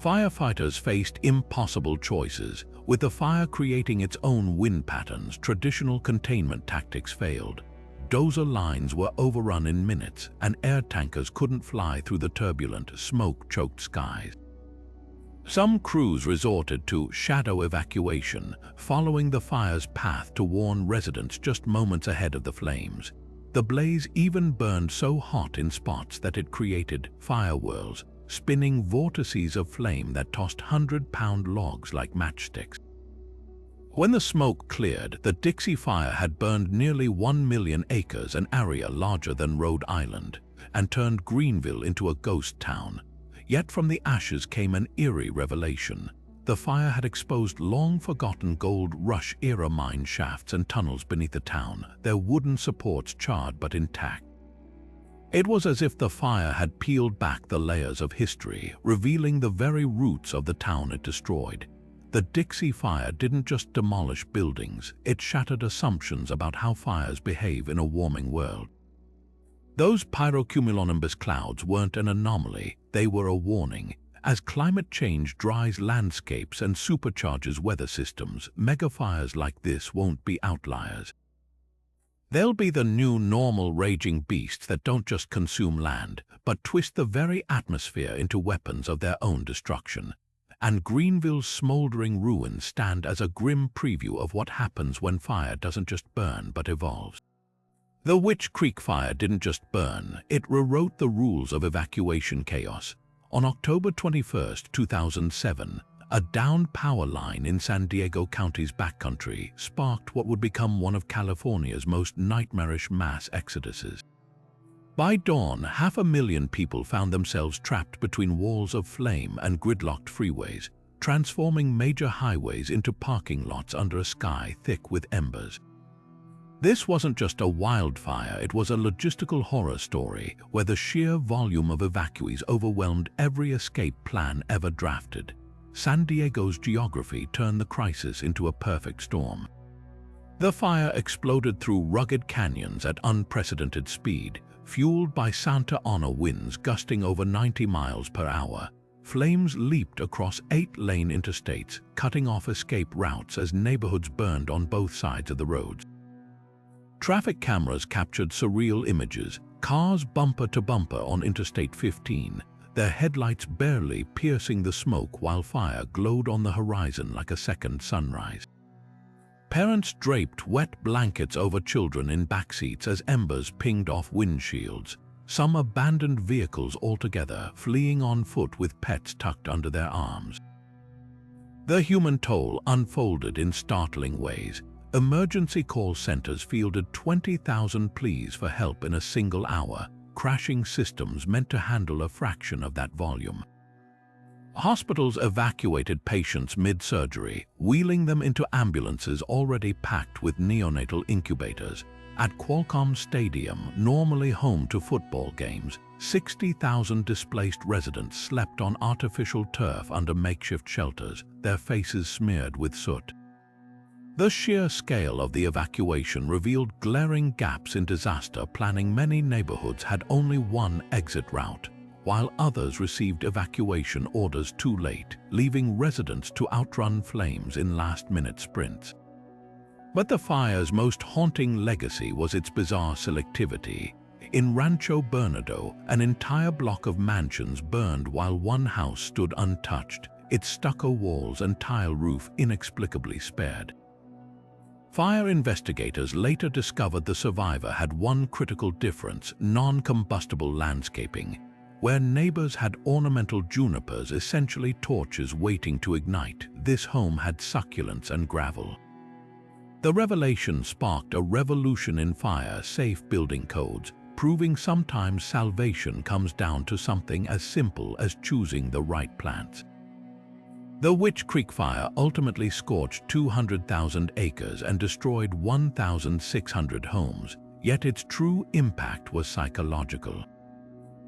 Firefighters faced impossible choices. With the fire creating its own wind patterns, traditional containment tactics failed. dozer lines were overrun in minutes, and air tankers couldn't fly through the turbulent, smoke-choked skies. Some crews resorted to shadow evacuation, following the fire's path to warn residents just moments ahead of the flames. The blaze even burned so hot in spots that it created fire whirls, spinning vortices of flame that tossed 100-pound logs like matchsticks. When the smoke cleared, the Dixie Fire had burned nearly 1 million acres, an area larger than Rhode Island, and turned Greenville into a ghost town. Yet from the ashes came an eerie revelation. The fire had exposed long-forgotten Gold Rush-era mine shafts and tunnels beneath the town, their wooden supports charred but intact. It was as if the fire had peeled back the layers of history, revealing the very roots of the town it destroyed. The Dixie Fire didn't just demolish buildings, it shattered assumptions about how fires behave in a warming world. Those pyrocumulonimbus clouds weren't an anomaly, they were a warning. As climate change dries landscapes and supercharges weather systems, megafires like this won't be outliers. They'll be the new normal raging beasts that don't just consume land, but twist the very atmosphere into weapons of their own destruction. And Greenville's smoldering ruins stand as a grim preview of what happens when fire doesn't just burn but evolves. The Witch Creek Fire didn't just burn, it rewrote the rules of evacuation chaos. On October 21, 2007, a downed power line in San Diego County's backcountry sparked what would become one of California's most nightmarish mass exoduses. By dawn, 500,000 people found themselves trapped between walls of flame and gridlocked freeways, transforming major highways into parking lots under a sky thick with embers. This wasn't just a wildfire, it was a logistical horror story where the sheer volume of evacuees overwhelmed every escape plan ever drafted. San Diego's geography turned the crisis into a perfect storm. The fire exploded through rugged canyons at unprecedented speed, fueled by Santa Ana winds gusting over 90 miles per hour. Flames leaped across 8-lane interstates, cutting off escape routes as neighborhoods burned on both sides of the roads. Traffic cameras captured surreal images, cars bumper to bumper on Interstate 15, their headlights barely piercing the smoke while fire glowed on the horizon like a second sunrise. Parents draped wet blankets over children in backseats as embers pinged off windshields. Some abandoned vehicles altogether, fleeing on foot with pets tucked under their arms. The human toll unfolded in startling ways. Emergency call centers fielded 20,000 pleas for help in a single hour, crashing systems meant to handle a fraction of that volume. Hospitals evacuated patients mid-surgery, wheeling them into ambulances already packed with neonatal incubators. At Qualcomm Stadium, normally home to football games, 60,000 displaced residents slept on artificial turf under makeshift shelters, their faces smeared with soot. The sheer scale of the evacuation revealed glaring gaps in disaster planning. Many neighborhoods had only one exit route, while others received evacuation orders too late, leaving residents to outrun flames in last-minute sprints. But the fire's most haunting legacy was its bizarre selectivity. In Rancho Bernardo, an entire block of mansions burned while one house stood untouched, its stucco walls and tile roof inexplicably spared. Fire investigators later discovered the survivor had one critical difference: non-combustible landscaping. Where neighbors had ornamental junipers, essentially torches waiting to ignite, this home had succulents and gravel. The revelation sparked a revolution in fire-safe building codes, proving sometimes salvation comes down to something as simple as choosing the right plants. The Witch Creek Fire ultimately scorched 200,000 acres and destroyed 1,600 homes, yet its true impact was psychological.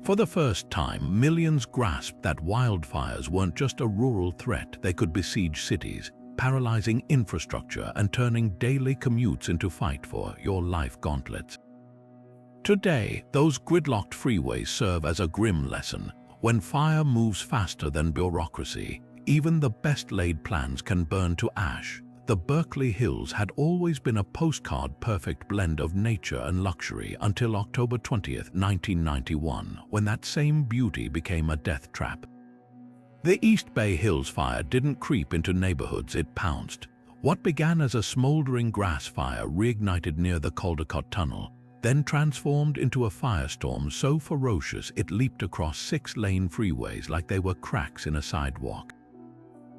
For the first time, millions grasped that wildfires weren't just a rural threat, they could besiege cities, paralyzing infrastructure and turning daily commutes into fight-for-your-life gauntlets. Today, those gridlocked freeways serve as a grim lesson. When fire moves faster than bureaucracy, even the best-laid plans can burn to ash. the Berkeley Hills had always been a postcard-perfect blend of nature and luxury until October 20th, 1991, when that same beauty became a death trap. The East Bay Hills fire didn't creep into neighborhoods, it pounced. What began as a smoldering grass fire reignited near the Caldecott Tunnel, then transformed into a firestorm so ferocious it leaped across 6-lane freeways like they were cracks in a sidewalk.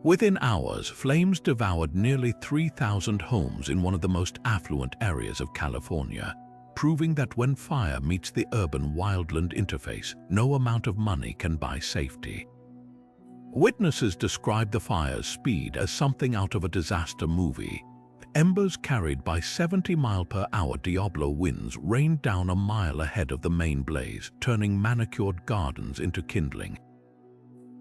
Within hours, flames devoured nearly 3,000 homes in one of the most affluent areas of California, proving that when fire meets the urban wildland interface, no amount of money can buy safety. Witnesses described the fire's speed as something out of a disaster movie. Embers carried by 70-mile-per-hour Diablo winds rained down a mile ahead of the main blaze, turning manicured gardens into kindling.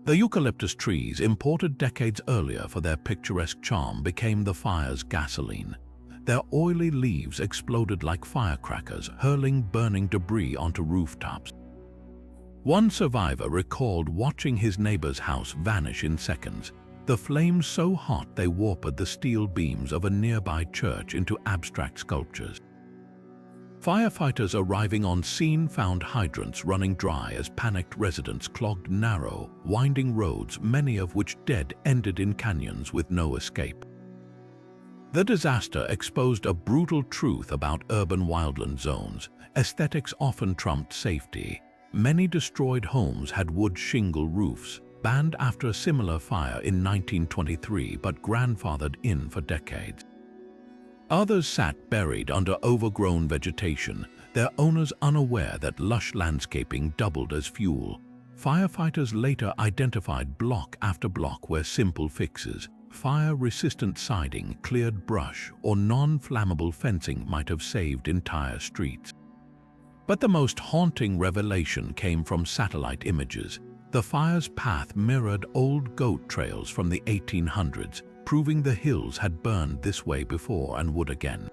The eucalyptus trees, imported decades earlier for their picturesque charm, became the fire's gasoline. Their oily leaves exploded like firecrackers, hurling burning debris onto rooftops. One survivor recalled watching his neighbor's house vanish in seconds, the flames so hot they warped the steel beams of a nearby church into abstract sculptures. Firefighters arriving on scene found hydrants running dry as panicked residents clogged narrow, winding roads, many of which dead-ended in canyons with no escape. The disaster exposed a brutal truth about urban wildland zones. Aesthetics often trumped safety. Many destroyed homes had wood shingle roofs, banned after a similar fire in 1923 but grandfathered in for decades. Others sat buried under overgrown vegetation, their owners unaware that lush landscaping doubled as fuel. Firefighters later identified block after block where simple fixes, fire-resistant siding, cleared brush, or non-flammable fencing might have saved entire streets. But the most haunting revelation came from satellite images. The fire's path mirrored old goat trails from the 1800s, proving the hills had burned this way before and would again.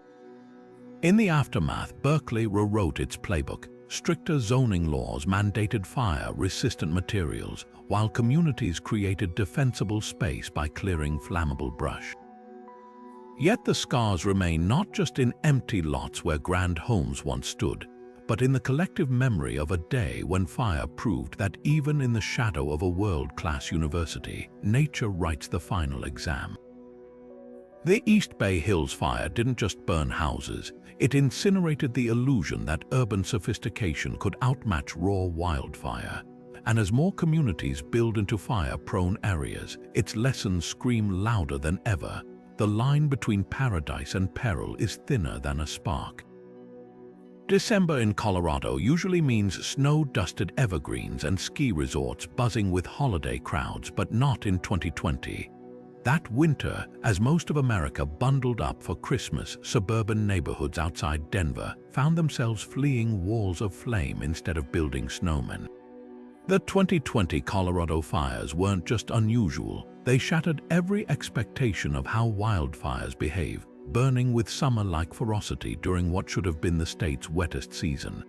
In the aftermath, Berkeley rewrote its playbook. Stricter zoning laws mandated fire-resistant materials, while communities created defensible space by clearing flammable brush. Yet the scars remain not just in empty lots where grand homes once stood, but in the collective memory of a day when fire proved that even in the shadow of a world-class university, nature writes the final exam. The East Bay Hills fire didn't just burn houses, it incinerated the illusion that urban sophistication could outmatch raw wildfire. And as more communities build into fire-prone areas, its lessons scream louder than ever. The line between paradise and peril is thinner than a spark. December in Colorado usually means snow-dusted evergreens and ski resorts buzzing with holiday crowds, but not in 2020. That winter, as most of America bundled up for Christmas, suburban neighborhoods outside Denver found themselves fleeing walls of flame instead of building snowmen. The 2020 Colorado fires weren't just unusual, they shattered every expectation of how wildfires behave, burning with summer-like ferocity during what should have been the state's wettest season.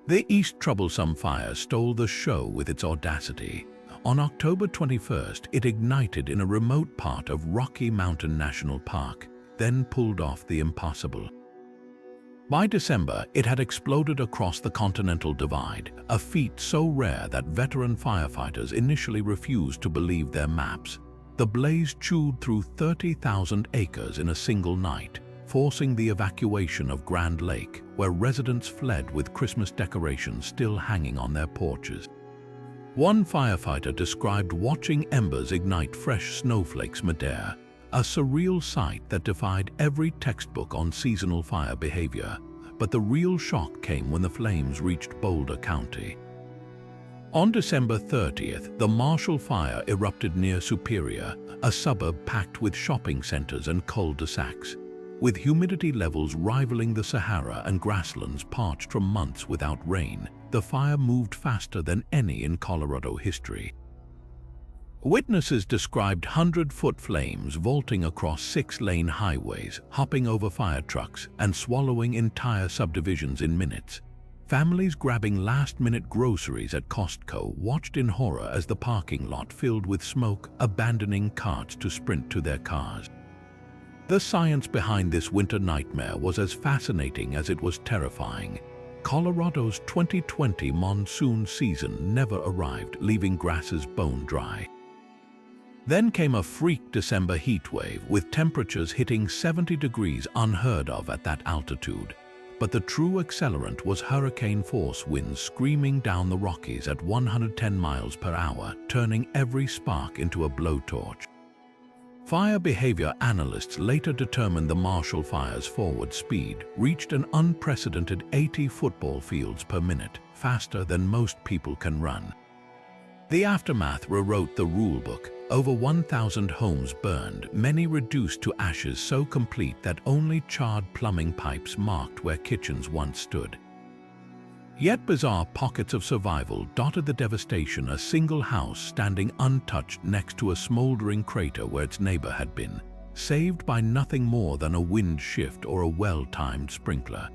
The East Troublesome Fire stole the show with its audacity. On October 21st, it ignited in a remote part of Rocky Mountain National Park, then pulled off the impossible. By December, it had exploded across the Continental Divide, a feat so rare that veteran firefighters initially refused to believe their maps. The blaze chewed through 30,000 acres in a single night, forcing the evacuation of Grand Lake, where residents fled with Christmas decorations still hanging on their porches. One firefighter described watching embers ignite fresh snowflakes midair, a surreal sight that defied every textbook on seasonal fire behavior. But the real shock came when the flames reached Boulder County. On December 30th, the Marshall Fire erupted near Superior, a suburb packed with shopping centers and cul-de-sacs. With humidity levels rivaling the Sahara and grasslands parched from months without rain, the fire moved faster than any in Colorado history. Witnesses described 100-foot flames vaulting across 6-lane highways, hopping over fire trucks, and swallowing entire subdivisions in minutes. Families grabbing last-minute groceries at Costco watched in horror as the parking lot filled with smoke, abandoning carts to sprint to their cars. The science behind this winter nightmare was as fascinating as it was terrifying. Colorado's 2020 monsoon season never arrived, leaving grasses bone dry. Then came a freak December heatwave with temperatures hitting 70 degrees, unheard of at that altitude. But the true accelerant was hurricane-force winds screaming down the Rockies at 110 miles per hour, turning every spark into a blowtorch. Fire behavior analysts later determined the Marshall Fire's forward speed reached an unprecedented 80 football fields per minute, faster than most people can run. The aftermath rewrote the rulebook. Over 1,000 homes burned, many reduced to ashes so complete that only charred plumbing pipes marked where kitchens once stood. Yet bizarre pockets of survival dotted the devastation, a single house standing untouched next to a smoldering crater where its neighbor had been, saved by nothing more than a wind shift or a well-timed sprinkler.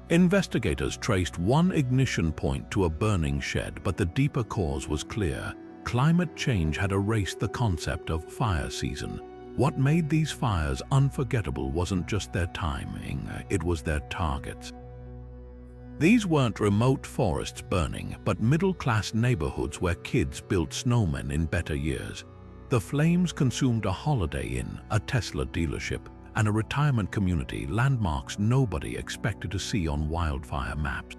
Investigators traced one ignition point to a burning shed, but the deeper cause was clear. Climate change had erased the concept of fire season. What made these fires unforgettable wasn't just their timing, it was their targets. These weren't remote forests burning, but middle-class neighborhoods where kids built snowmen in better years. The flames consumed a Holiday Inn, a Tesla dealership, and a retirement community, landmarks nobody expected to see on wildfire maps.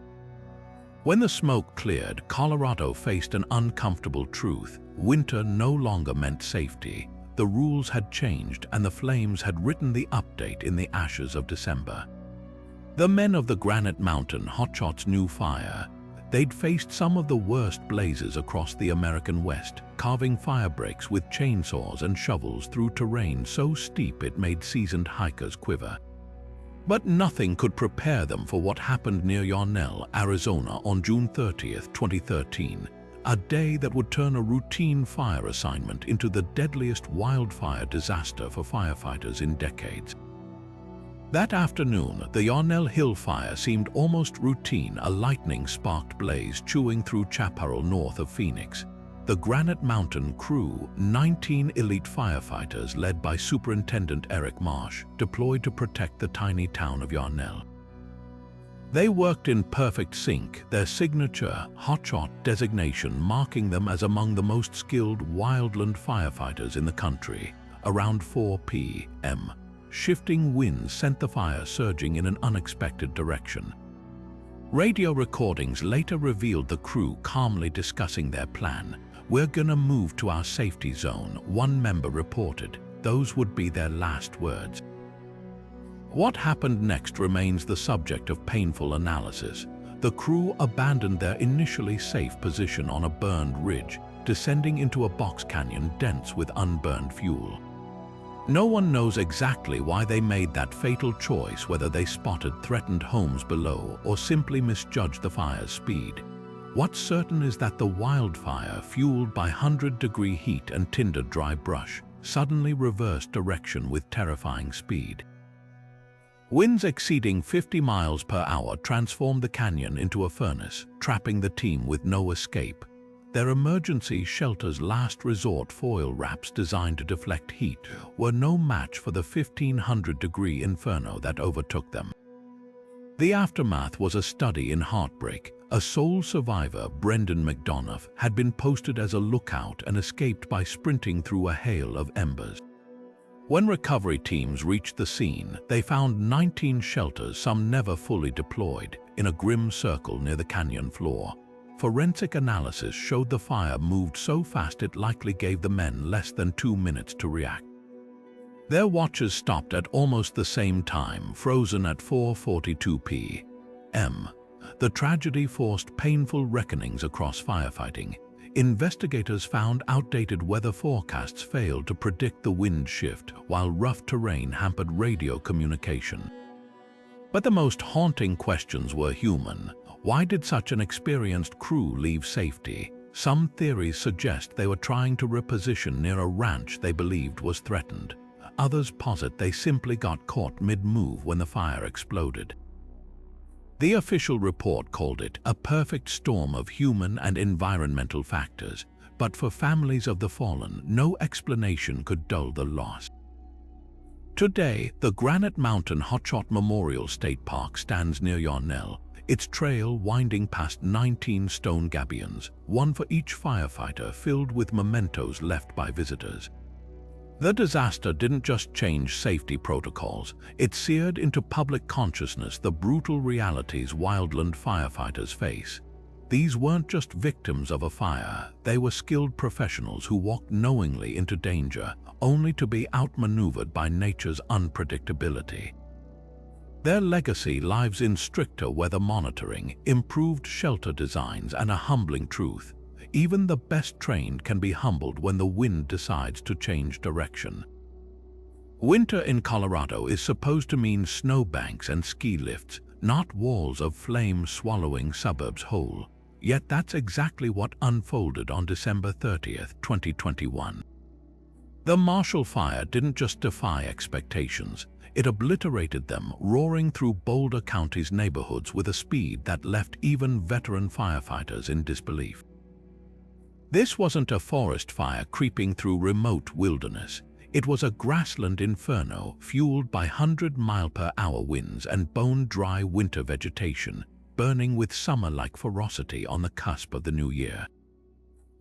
When the smoke cleared, Colorado faced an uncomfortable truth. Winter no longer meant safety. The rules had changed, and the flames had written the update in the ashes of December. The men of the Granite Mountain hotshots knew fire. They'd faced some of the worst blazes across the American West, carving fire breaks with chainsaws and shovels through terrain so steep it made seasoned hikers quiver. But nothing could prepare them for what happened near Yarnell, Arizona on June 30, 2013, a day that would turn a routine fire assignment into the deadliest wildfire disaster for firefighters in decades. That afternoon, the Yarnell Hill fire seemed almost routine, a lightning-sparked blaze chewing through Chaparral north of Phoenix. The Granite Mountain crew, 19 elite firefighters led by Superintendent Eric Marsh, deployed to protect the tiny town of Yarnell. They worked in perfect sync, their signature hotshot designation marking them as among the most skilled wildland firefighters in the country. Around 4 p.m., shifting winds sent the fire surging in an unexpected direction. Radio recordings later revealed the crew calmly discussing their plan. "We're gonna move to our safety zone," one member reported. Those would be their last words. What happened next remains the subject of painful analysis. The crew abandoned their initially safe position on a burned ridge, descending into a box canyon dense with unburned fuel. No one knows exactly why they made that fatal choice, whether they spotted threatened homes below or simply misjudged the fire's speed. What's certain is that the wildfire, fueled by 100-degree heat and tinder-dry brush, suddenly reversed direction with terrifying speed. Winds exceeding 50 miles per hour transformed the canyon into a furnace, trapping the team with no escape. Their emergency shelter's last resort foil wraps designed to deflect heat were no match for the 1,500-degree inferno that overtook them. The aftermath was a study in heartbreak. A sole survivor, Brendan McDonough, had been posted as a lookout and escaped by sprinting through a hail of embers. When recovery teams reached the scene, they found 19 shelters, some never fully deployed, in a grim circle near the canyon floor. Forensic analysis showed the fire moved so fast it likely gave the men less than 2 minutes to react. Their watches stopped at almost the same time, frozen at 4:42 p.m. The tragedy forced painful reckonings across firefighting. Investigators found outdated weather forecasts failed to predict the wind shift, while rough terrain hampered radio communication. But the most haunting questions were human. Why did such an experienced crew leave safety? Some theories suggest they were trying to reposition near a ranch they believed was threatened. Others posit they simply got caught mid-move when the fire exploded. The official report called it a perfect storm of human and environmental factors, but for families of the fallen, no explanation could dull the loss. Today, the Granite Mountain Hotshot Memorial State Park stands near Yarnell, its trail winding past 19 stone gabions, one for each firefighter, filled with mementos left by visitors. The disaster didn't just change safety protocols, it seared into public consciousness the brutal realities wildland firefighters face. These weren't just victims of a fire, they were skilled professionals who walked knowingly into danger, only to be outmaneuvered by nature's unpredictability. Their legacy lives in stricter weather monitoring, improved shelter designs, and a humbling truth: even the best trained can be humbled when the wind decides to change direction. Winter in Colorado is supposed to mean snowbanks and ski lifts, not walls of flame swallowing suburbs whole. Yet that's exactly what unfolded on December 30th, 2021. The Marshall Fire didn't just defy expectations, it obliterated them, roaring through Boulder County's neighborhoods with a speed that left even veteran firefighters in disbelief. This wasn't a forest fire creeping through remote wilderness. It was a grassland inferno fueled by 100-mile-per-hour winds and bone-dry winter vegetation, burning with summer-like ferocity on the cusp of the new year.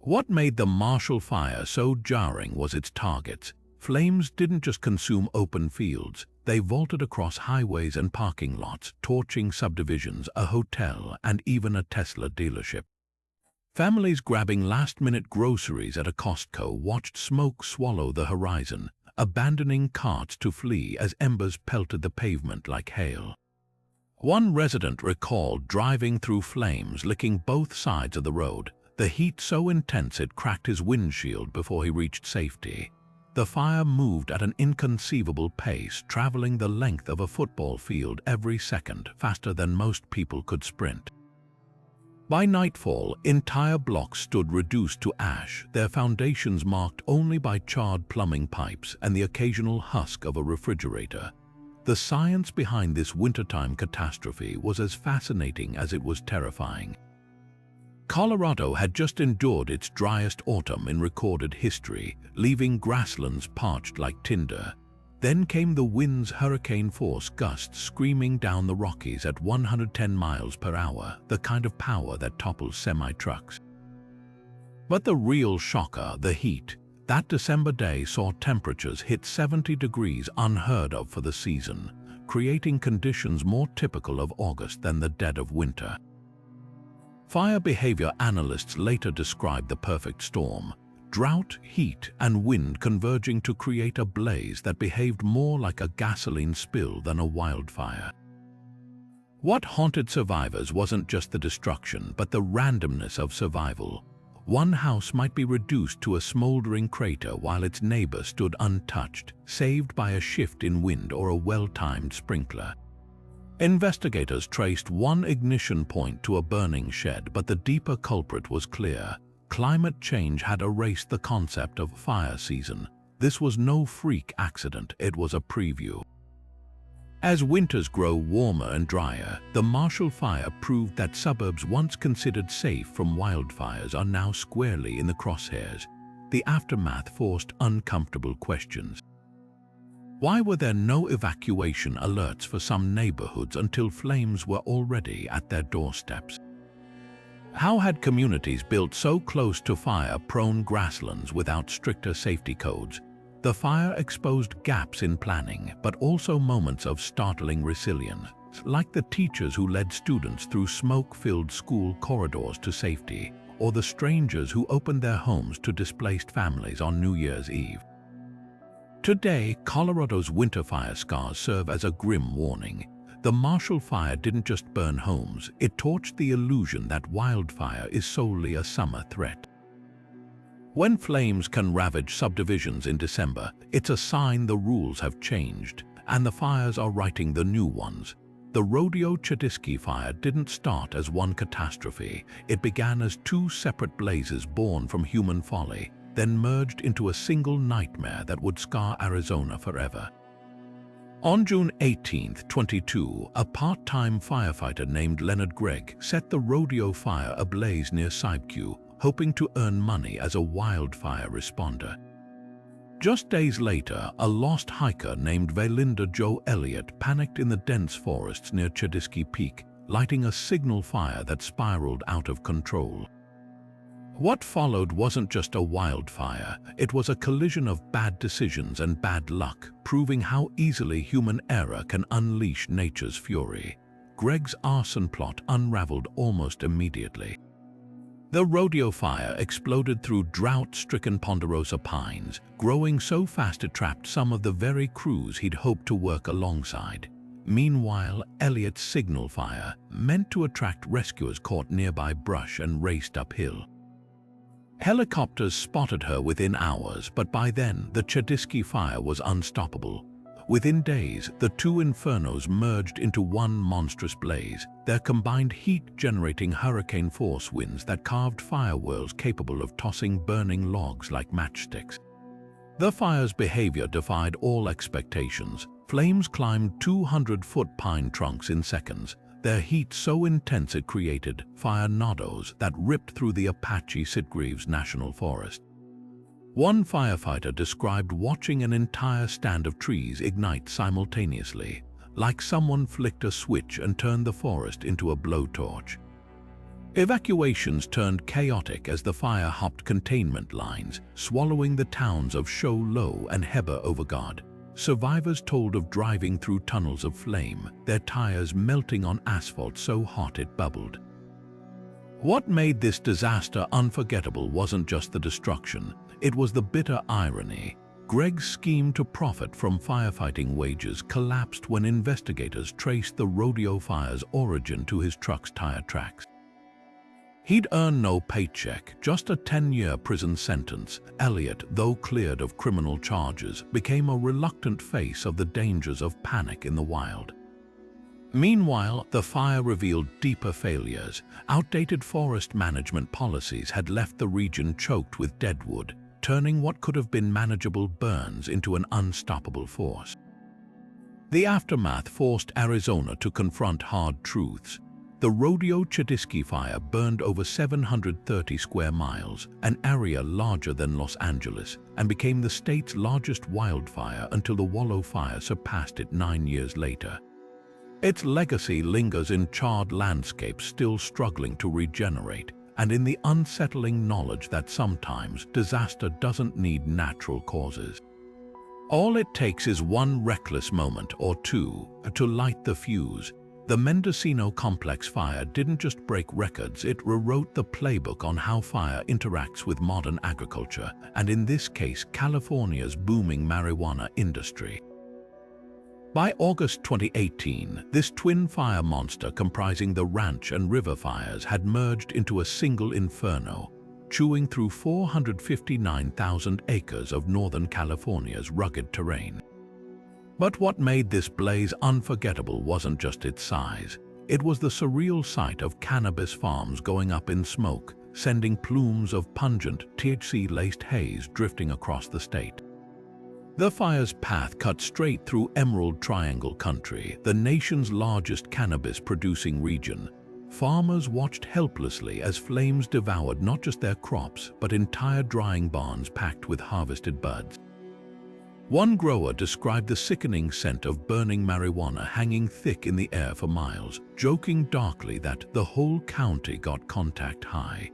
What made the Marshall Fire so jarring was its targets. Flames didn't just consume open fields, they vaulted across highways and parking lots, torching subdivisions, a hotel, and even a Tesla dealership. Families grabbing last-minute groceries at a Costco watched smoke swallow the horizon, abandoning carts to flee as embers pelted the pavement like hail. One resident recalled driving through flames, licking both sides of the road, the heat so intense it cracked his windshield before he reached safety. The fire moved at an inconceivable pace, traveling the length of a football field every second, faster than most people could sprint. By nightfall, entire blocks stood reduced to ash, their foundations marked only by charred plumbing pipes and the occasional husk of a refrigerator. The science behind this wintertime catastrophe was as fascinating as it was terrifying. Colorado had just endured its driest autumn in recorded history, leaving grasslands parched like tinder. Then came the wind's hurricane-force gusts screaming down the Rockies at 110 miles per hour, the kind of power that topples semi-trucks. But the real shocker, the heat. That December day saw temperatures hit 70 degrees, unheard of for the season, creating conditions more typical of August than the dead of winter. Fire behavior analysts later described the perfect storm: drought, heat, and wind converging to create a blaze that behaved more like a gasoline spill than a wildfire. What haunted survivors wasn't just the destruction, but the randomness of survival. One house might be reduced to a smoldering crater while its neighbor stood untouched, saved by a shift in wind or a well-timed sprinkler. Investigators traced one ignition point to a burning shed, but the deeper culprit was clear. Climate change had erased the concept of fire season. This was no freak accident, it was a preview. As winters grow warmer and drier, the Marshall Fire proved that suburbs once considered safe from wildfires are now squarely in the crosshairs. The aftermath forced uncomfortable questions. Why were there no evacuation alerts for some neighborhoods until flames were already at their doorsteps? How had communities built so close to fire-prone grasslands without stricter safety codes? The fire exposed gaps in planning, but also moments of startling resilience, like the teachers who led students through smoke-filled school corridors to safety, or the strangers who opened their homes to displaced families on New Year's Eve. Today, Colorado's winter fire scars serve as a grim warning. The Marshall Fire didn't just burn homes, it torched the illusion that wildfire is solely a summer threat. When flames can ravage subdivisions in December, it's a sign the rules have changed, and the fires are writing the new ones. The Rodeo Chetiski fire didn't start as one catastrophe. It began as two separate blazes born from human folly, then merged into a single nightmare that would scar Arizona forever. On June 18, 2022, a part-time firefighter named Leonard Gregg set the rodeo fire ablaze near Sibeque, hoping to earn money as a wildfire responder. Just days later, a lost hiker named Valinda Joe Elliott panicked in the dense forests near Chediski Peak, lighting a signal fire that spiraled out of control. What followed wasn't just a wildfire, it was a collision of bad decisions and bad luck, proving how easily human error can unleash nature's fury. Greg's arson plot unraveled almost immediately. The rodeo fire exploded through drought-stricken ponderosa pines, growing so fast it trapped some of the very crews he'd hoped to work alongside. Meanwhile, Elliott's signal fire, meant to attract rescuers, caught nearby brush and raced uphill. Helicopters spotted her within hours, but by then the Chediski fire was unstoppable. Within days, the two infernos merged into one monstrous blaze, their combined heat generating hurricane-force winds that carved fire whirls capable of tossing burning logs like matchsticks. The fire's behavior defied all expectations. Flames climbed 200-foot pine trunks in seconds, their heat so intense it created firenadoes that ripped through the Apache Sitgreaves National Forest. One firefighter described watching an entire stand of trees ignite simultaneously, like someone flicked a switch and turned the forest into a blowtorch. Evacuations turned chaotic as the fire hopped containment lines, swallowing the towns of Show Low and Heber Overgard. Survivors told of driving through tunnels of flame, their tires melting on asphalt so hot it bubbled. What made this disaster unforgettable wasn't just the destruction, it was the bitter irony. Greg's scheme to profit from firefighting wages collapsed when investigators traced the rodeo fire's origin to his truck's tire tracks. He'd earned no paycheck, just a 10-year prison sentence. Elliott, though cleared of criminal charges, became a reluctant face of the dangers of panic in the wild. Meanwhile, the fire revealed deeper failures. Outdated forest management policies had left the region choked with deadwood, turning what could have been manageable burns into an unstoppable force. The aftermath forced Arizona to confront hard truths. The Rodeo Chediski fire burned over 730 square miles, an area larger than Los Angeles, and became the state's largest wildfire until the Wallow Fire surpassed it 9 years later. Its legacy lingers in charred landscapes still struggling to regenerate, and in the unsettling knowledge that sometimes disaster doesn't need natural causes. All it takes is one reckless moment or two to light the fuse. The Mendocino Complex fire didn't just break records, it rewrote the playbook on how fire interacts with modern agriculture, and in this case, California's booming marijuana industry. By August 2018, this twin fire monster comprising the ranch and river fires had merged into a single inferno, chewing through 459,000 acres of Northern California's rugged terrain. But what made this blaze unforgettable wasn't just its size. It was the surreal sight of cannabis farms going up in smoke, sending plumes of pungent, THC-laced haze drifting across the state. The fire's path cut straight through Emerald Triangle country, the nation's largest cannabis-producing region. Farmers watched helplessly as flames devoured not just their crops, but entire drying barns packed with harvested buds. One grower described the sickening scent of burning marijuana hanging thick in the air for miles, joking darkly that the whole county got contact high.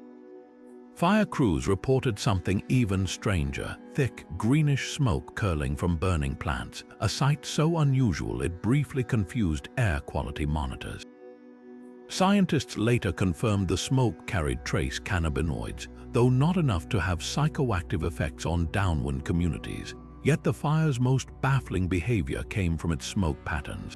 Fire crews reported something even stranger, thick, greenish smoke curling from burning plants, a sight so unusual it briefly confused air quality monitors. Scientists later confirmed the smoke carried trace cannabinoids, though not enough to have psychoactive effects on downwind communities. Yet the fire's most baffling behavior came from its smoke patterns.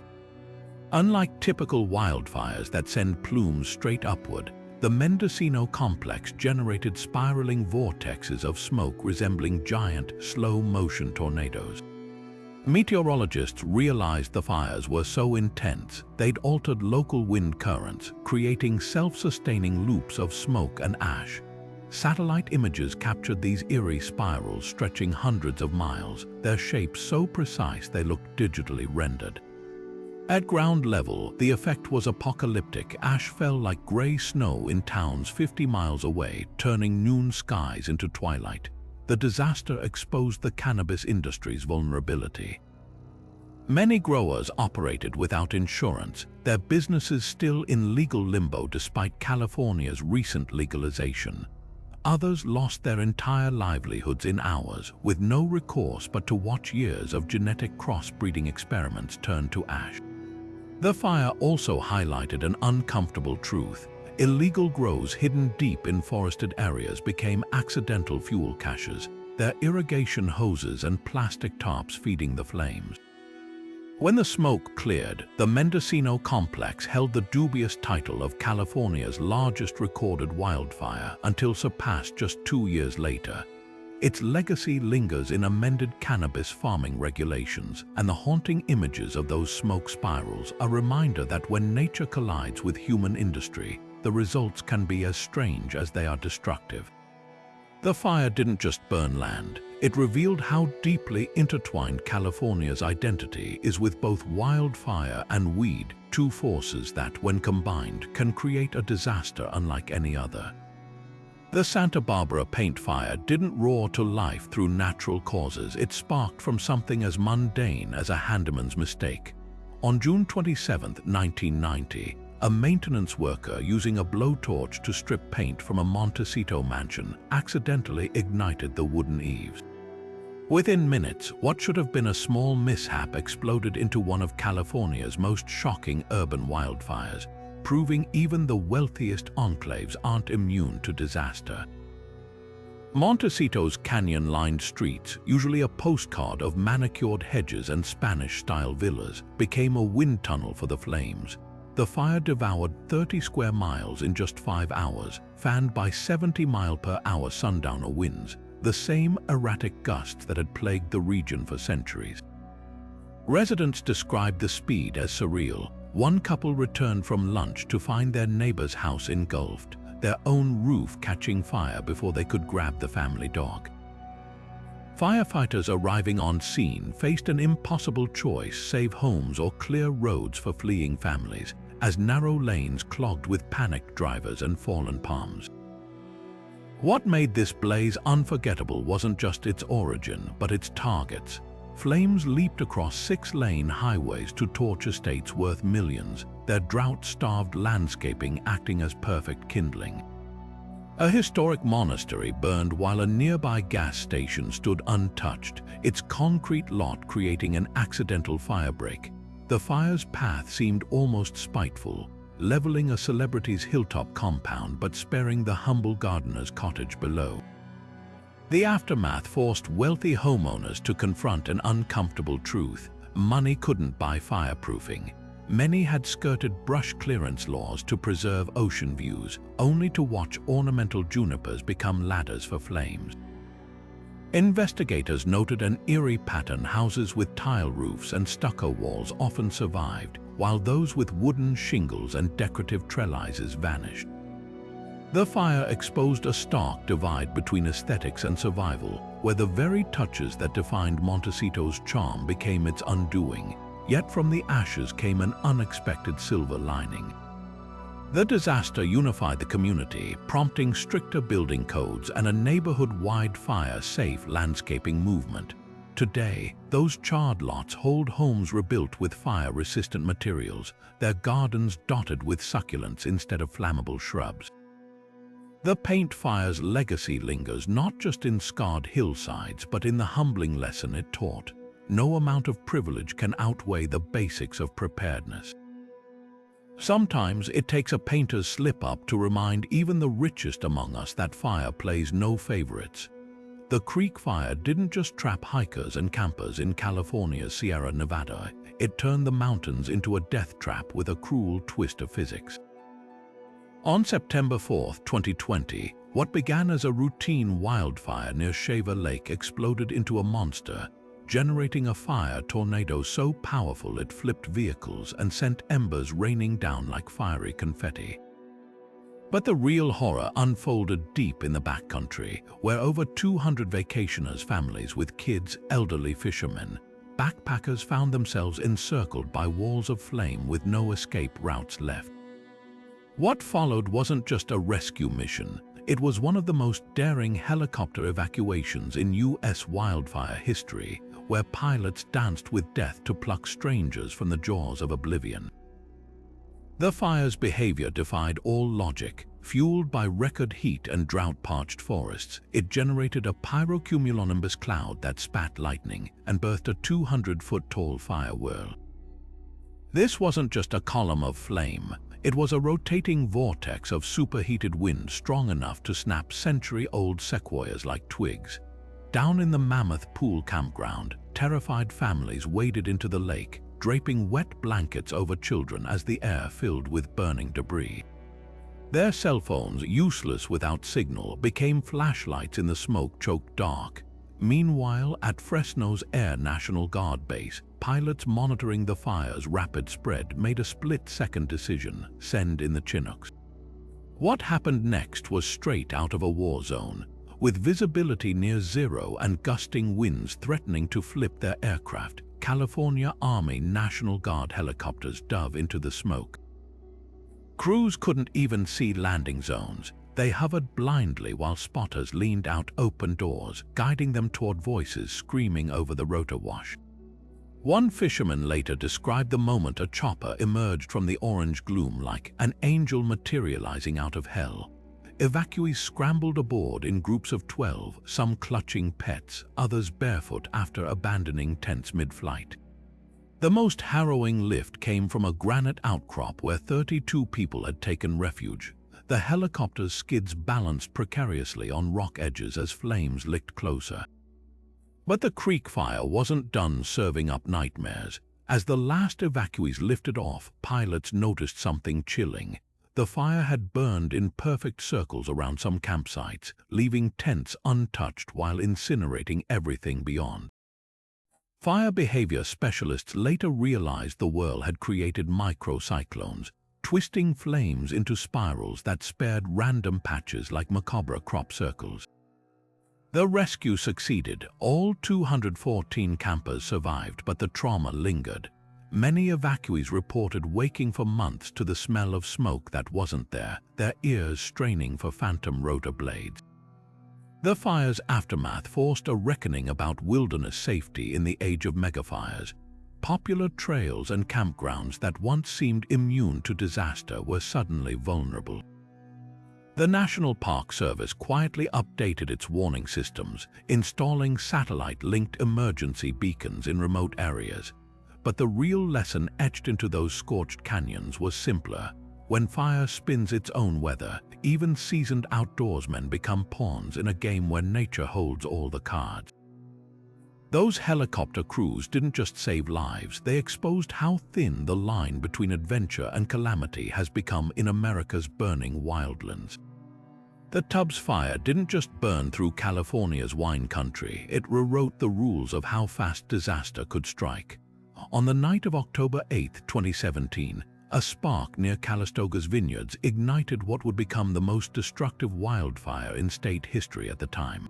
Unlike typical wildfires that send plumes straight upward, the Mendocino complex generated spiraling vortexes of smoke resembling giant, slow-motion tornadoes. Meteorologists realized the fires were so intense they'd altered local wind currents, creating self-sustaining loops of smoke and ash. Satellite images captured these eerie spirals stretching hundreds of miles, their shapes so precise they looked digitally rendered. At ground level, the effect was apocalyptic. Ash fell like gray snow in towns 50 miles away, turning noon skies into twilight. the disaster exposed the cannabis industry's vulnerability. Many growers operated without insurance, their businesses still in legal limbo despite California's recent legalization. Others lost their entire livelihoods in hours, with no recourse but to watch years of genetic crossbreeding experiments turn to ash. The fire also highlighted an uncomfortable truth. Illegal grows hidden deep in forested areas became accidental fuel caches, their irrigation hoses and plastic tarps feeding the flames. When the smoke cleared, the Mendocino complex held the dubious title of California's largest recorded wildfire until surpassed just 2 years later. Its legacy lingers in amended cannabis farming regulations, and the haunting images of those smoke spirals are a reminder that when nature collides with human industry, the results can be as strange as they are destructive. The fire didn't just burn land, it revealed how deeply intertwined California's identity is with both wildfire and weed, two forces that, when combined, can create a disaster unlike any other. The Santa Barbara paint fire didn't roar to life through natural causes, it sparked from something as mundane as a handyman's mistake. On June 27, 1990, a maintenance worker using a blowtorch to strip paint from a Montecito mansion accidentally ignited the wooden eaves. Within minutes, what should have been a small mishap exploded into one of California's most shocking urban wildfires, proving even the wealthiest enclaves aren't immune to disaster. Montecito's canyon-lined streets, usually a postcard of manicured hedges and Spanish-style villas, became a wind tunnel for the flames. The fire devoured 30 square miles in just 5 hours, fanned by 70-mile-per-hour sundowner winds, the same erratic gusts that had plagued the region for centuries. Residents described the speed as surreal. One couple returned from lunch to find their neighbor's house engulfed, their own roof catching fire before they could grab the family dog. Firefighters arriving on scene faced an impossible choice: save homes or clear roads for fleeing families, as narrow lanes clogged with panicked drivers and fallen palms. What made this blaze unforgettable wasn't just its origin, but its targets. Flames leaped across 6-lane highways to torch estates worth millions, their drought-starved landscaping acting as perfect kindling. A historic monastery burned while a nearby gas station stood untouched, its concrete lot creating an accidental firebreak. The fire's path seemed almost spiteful, leveling a celebrity's hilltop compound but sparing the humble gardener's cottage below. The aftermath forced wealthy homeowners to confront an uncomfortable truth: money couldn't buy fireproofing. Many had skirted brush clearance laws to preserve ocean views, only to watch ornamental junipers become ladders for flames. Investigators noted an eerie pattern: houses with tile roofs and stucco walls often survived, while those with wooden shingles and decorative trellises vanished. The fire exposed a stark divide between aesthetics and survival, where the very touches that defined Montecito's charm became its undoing. Yet from the ashes came an unexpected silver lining. The disaster unified the community, prompting stricter building codes and a neighborhood-wide fire-safe landscaping movement. Today, those charred lots hold homes rebuilt with fire-resistant materials, their gardens dotted with succulents instead of flammable shrubs. The paint fire's legacy lingers not just in scarred hillsides, but in the humbling lesson it taught: no amount of privilege can outweigh the basics of preparedness. Sometimes it takes a painter's slip-up to remind even the richest among us that fire plays no favorites. The Creek Fire didn't just trap hikers and campers in California's Sierra Nevada, it turned the mountains into a death trap with a cruel twist of physics. On September 4, 2020, what began as a routine wildfire near Shaver Lake exploded into a monster, generating a fire tornado so powerful it flipped vehicles and sent embers raining down like fiery confetti. But the real horror unfolded deep in the backcountry, where over 200 vacationers, families with kids, elderly fishermen, backpackers found themselves encircled by walls of flame with no escape routes left. What followed wasn't just a rescue mission, It was one of the most daring helicopter evacuations in U.S. wildfire history, where pilots danced with death to pluck strangers from the jaws of oblivion. The fire's behavior defied all logic. Fueled by record heat and drought-parched forests, it generated a pyrocumulonimbus cloud that spat lightning and birthed a 200-foot-tall fire whirl. This wasn't just a column of flame. It was a rotating vortex of superheated wind strong enough to snap century-old sequoias like twigs. Down in the Mammoth Pool campground, terrified families waded into the lake, draping wet blankets over children as the air filled with burning debris. Their cell phones, useless without signal, became flashlights in the smoke-choked dark. Meanwhile, at Fresno's Air National Guard base, pilots monitoring the fire's rapid spread made a split-second decision: send in the Chinooks. What happened next was straight out of a war zone. With visibility near zero and gusting winds threatening to flip their aircraft, California Army National Guard helicopters dove into the smoke. Crews couldn't even see landing zones. They hovered blindly while spotters leaned out open doors, guiding them toward voices screaming over the rotor wash. One fisherman later described the moment a chopper emerged from the orange gloom like an angel materializing out of hell. Evacuees scrambled aboard in groups of 12, some clutching pets, others barefoot after abandoning tents mid-flight. The most harrowing lift came from a granite outcrop where 32 people had taken refuge. The helicopter's skids balanced precariously on rock edges as flames licked closer. But the creek fire wasn't done serving up nightmares. As the last evacuees lifted off, pilots noticed something chilling. The fire had burned in perfect circles around some campsites, leaving tents untouched while incinerating everything beyond. Fire behavior specialists later realized the whirl had created microcyclones, twisting flames into spirals that spared random patches like macabre crop circles. The rescue succeeded. All 214 campers survived, but the trauma lingered. Many evacuees reported waking for months to the smell of smoke that wasn't there, their ears straining for phantom rotor blades. The fire's aftermath forced a reckoning about wilderness safety in the age of megafires. Popular trails and campgrounds that once seemed immune to disaster were suddenly vulnerable. The National Park Service quietly updated its warning systems, installing satellite-linked emergency beacons in remote areas. But the real lesson etched into those scorched canyons was simpler. When fire spins its own weather, even seasoned outdoorsmen become pawns in a game where nature holds all the cards. Those helicopter crews didn't just save lives, they exposed how thin the line between adventure and calamity has become in America's burning wildlands. The Tubbs fire didn't just burn through California's wine country, it rewrote the rules of how fast disaster could strike. On the night of October 8, 2017, a spark near Calistoga's vineyards ignited what would become the most destructive wildfire in state history at the time.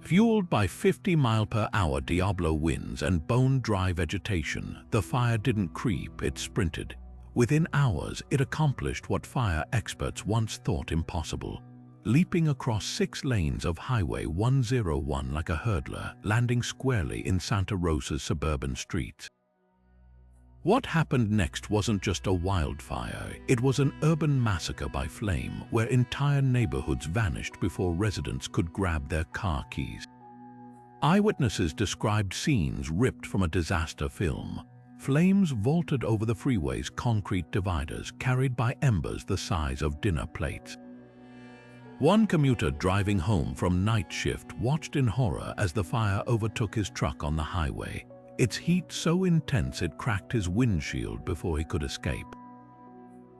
Fueled by 50-mile-per-hour Diablo winds and bone-dry vegetation, the fire didn't creep, it sprinted. Within hours, it accomplished what fire experts once thought impossible, leaping across 6 lanes of Highway 101 like a hurdler, landing squarely in Santa Rosa's suburban streets. What happened next wasn't just a wildfire, it was an urban massacre by flame where entire neighborhoods vanished before residents could grab their car keys. Eyewitnesses described scenes ripped from a disaster film. Flames vaulted over the freeway's concrete dividers, carried by embers the size of dinner plates. One commuter driving home from night shift watched in horror as the fire overtook his truck on the highway. Its heat so intense it cracked his windshield before he could escape.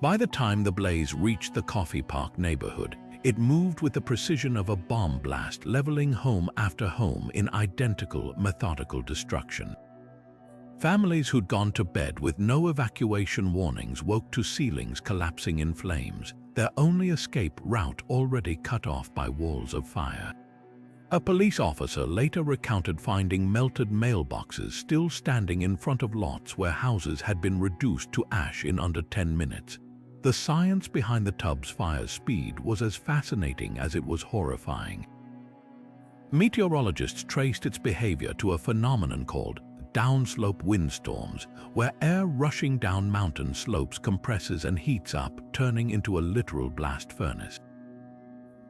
By the time the blaze reached the Coffee Park neighborhood, it moved with the precision of a bomb blast, leveling home after home in identical, methodical destruction. Families who'd gone to bed with no evacuation warnings woke to ceilings collapsing in flames, their only escape route already cut off by walls of fire. A police officer later recounted finding melted mailboxes still standing in front of lots where houses had been reduced to ash in under 10 minutes. The science behind the tub's fire's speed was as fascinating as it was horrifying. Meteorologists traced its behavior to a phenomenon called downslope windstorms, where air rushing down mountain slopes compresses and heats up, turning into a literal blast furnace.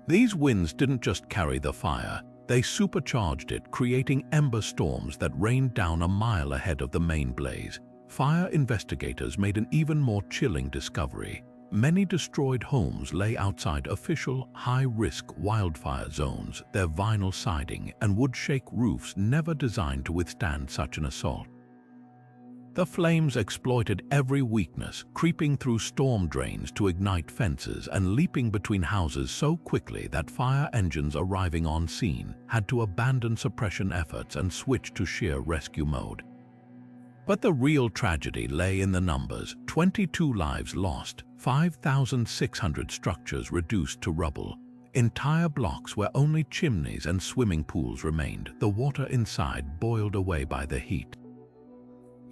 These winds didn't just carry the fire, they supercharged it, creating ember storms that rained down a mile ahead of the main blaze. Fire investigators made an even more chilling discovery. Many destroyed homes lay outside official high-risk wildfire zones, their vinyl siding and wood-shake roofs never designed to withstand such an assault. The flames exploited every weakness, creeping through storm drains to ignite fences and leaping between houses so quickly that fire engines arriving on scene had to abandon suppression efforts and switch to sheer rescue mode. But the real tragedy lay in the numbers: 22 lives lost, 5,600 structures reduced to rubble, entire blocks where only chimneys and swimming pools remained, the water inside boiled away by the heat.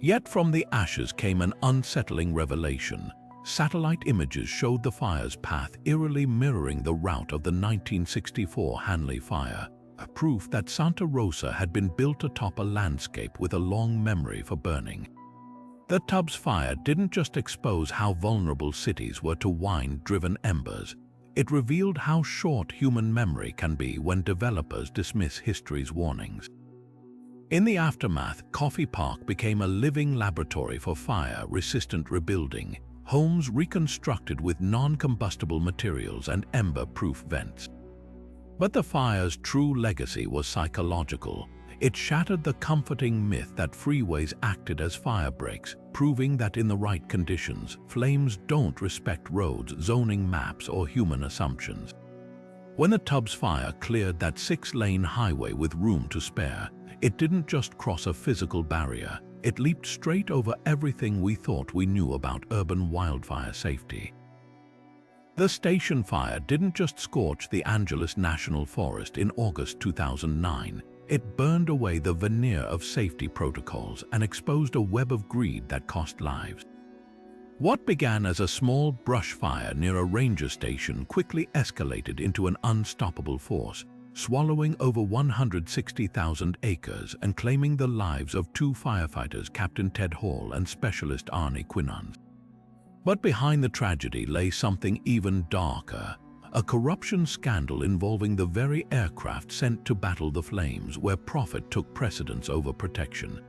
Yet from the ashes came an unsettling revelation. Satellite images showed the fire's path eerily mirroring the route of the 1964 Hanley fire, a proof that Santa Rosa had been built atop a landscape with a long memory for burning. The tub's fire didn't just expose how vulnerable cities were to wind-driven embers, it revealed how short human memory can be when developers dismiss history's warnings. In the aftermath, Coffey Park became a living laboratory for fire-resistant rebuilding, homes reconstructed with non-combustible materials and ember-proof vents. But the fire's true legacy was psychological. It shattered the comforting myth that freeways acted as fire breaks, proving that in the right conditions, flames don't respect roads, zoning maps, or human assumptions. When the tub's fire cleared that 6-lane highway with room to spare, it didn't just cross a physical barrier, it leaped straight over everything we thought we knew about urban wildfire safety. The station fire didn't just scorch the Angeles National Forest in August 2009, it burned away the veneer of safety protocols and exposed a web of greed that cost lives. What began as a small brush fire near a ranger station quickly escalated into an unstoppable force, swallowing over 160,000 acres and claiming the lives of 2 firefighters, Captain Ted Hall and Specialist Arnie Quinans. But behind the tragedy lay something even darker, a corruption scandal involving the very aircraft sent to battle the flames, where profit took precedence over protection.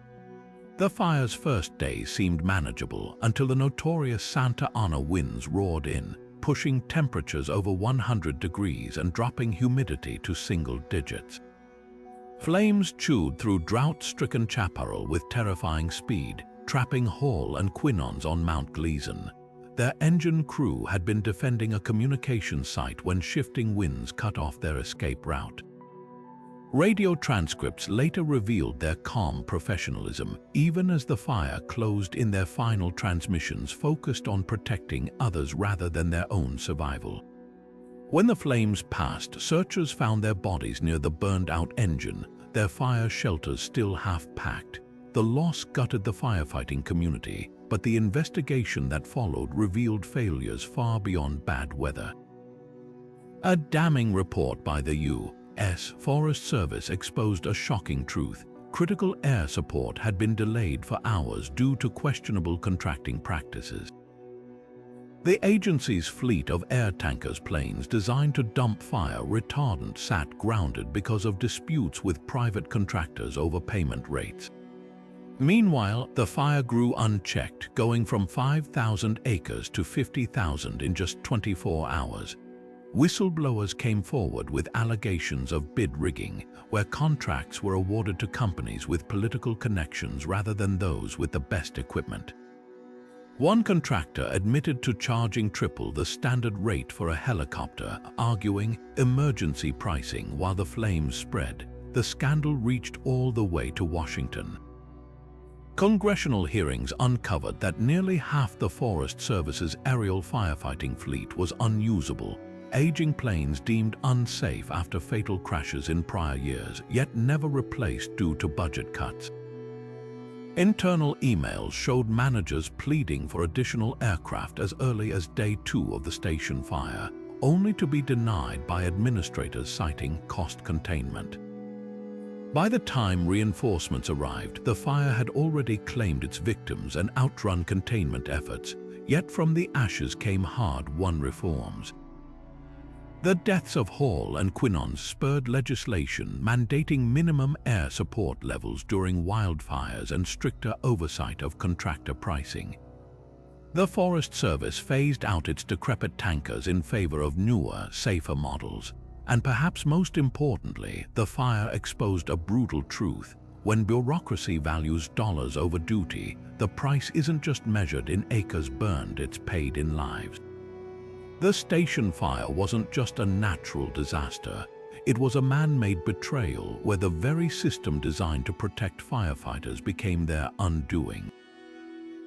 The fire's first days seemed manageable until the notorious Santa Ana winds roared in, pushing temperatures over 100 degrees and dropping humidity to single digits. Flames chewed through drought-stricken chaparral with terrifying speed, trapping Hall and Quinons on Mount Gleason. Their engine crew had been defending a communications site when shifting winds cut off their escape route. Radio transcripts later revealed their calm professionalism, even as the fire closed in. Their final transmissions focused on protecting others rather than their own survival. When the flames passed, searchers found their bodies near the burned-out engine, their fire shelters still half-packed. The loss gutted the firefighting community, but the investigation that followed revealed failures far beyond bad weather. A damning report by the U.S. Forest Service exposed a shocking truth. Critical air support had been delayed for hours due to questionable contracting practices. The agency's fleet of air tankers planes designed to dump fire retardant sat grounded because of disputes with private contractors over payment rates. Meanwhile, the fire grew unchecked, going from 5,000 acres to 50,000 in just 24 hours. Whistleblowers came forward with allegations of bid rigging, where contracts were awarded to companies with political connections rather than those with the best equipment. One contractor admitted to charging triple the standard rate for a helicopter, arguing emergency pricing while the flames spread. The scandal reached all the way to Washington. Congressional hearings uncovered that nearly half the Forest Service's aerial firefighting fleet was unusable, aging planes deemed unsafe after fatal crashes in prior years, yet never replaced due to budget cuts. Internal emails showed managers pleading for additional aircraft as early as day 2 of the station fire, only to be denied by administrators citing cost containment. By the time reinforcements arrived, the fire had already claimed its victims and outrun containment efforts, yet from the ashes came hard-won reforms. The deaths of Hall and Quinons spurred legislation mandating minimum air support levels during wildfires and stricter oversight of contractor pricing. The Forest Service phased out its decrepit tankers in favor of newer, safer models. And perhaps most importantly, the fire exposed a brutal truth. When bureaucracy values dollars over duty, the price isn't just measured in acres burned, it's paid in lives. The station fire wasn't just a natural disaster. It was a man-made betrayal where the very system designed to protect firefighters became their undoing.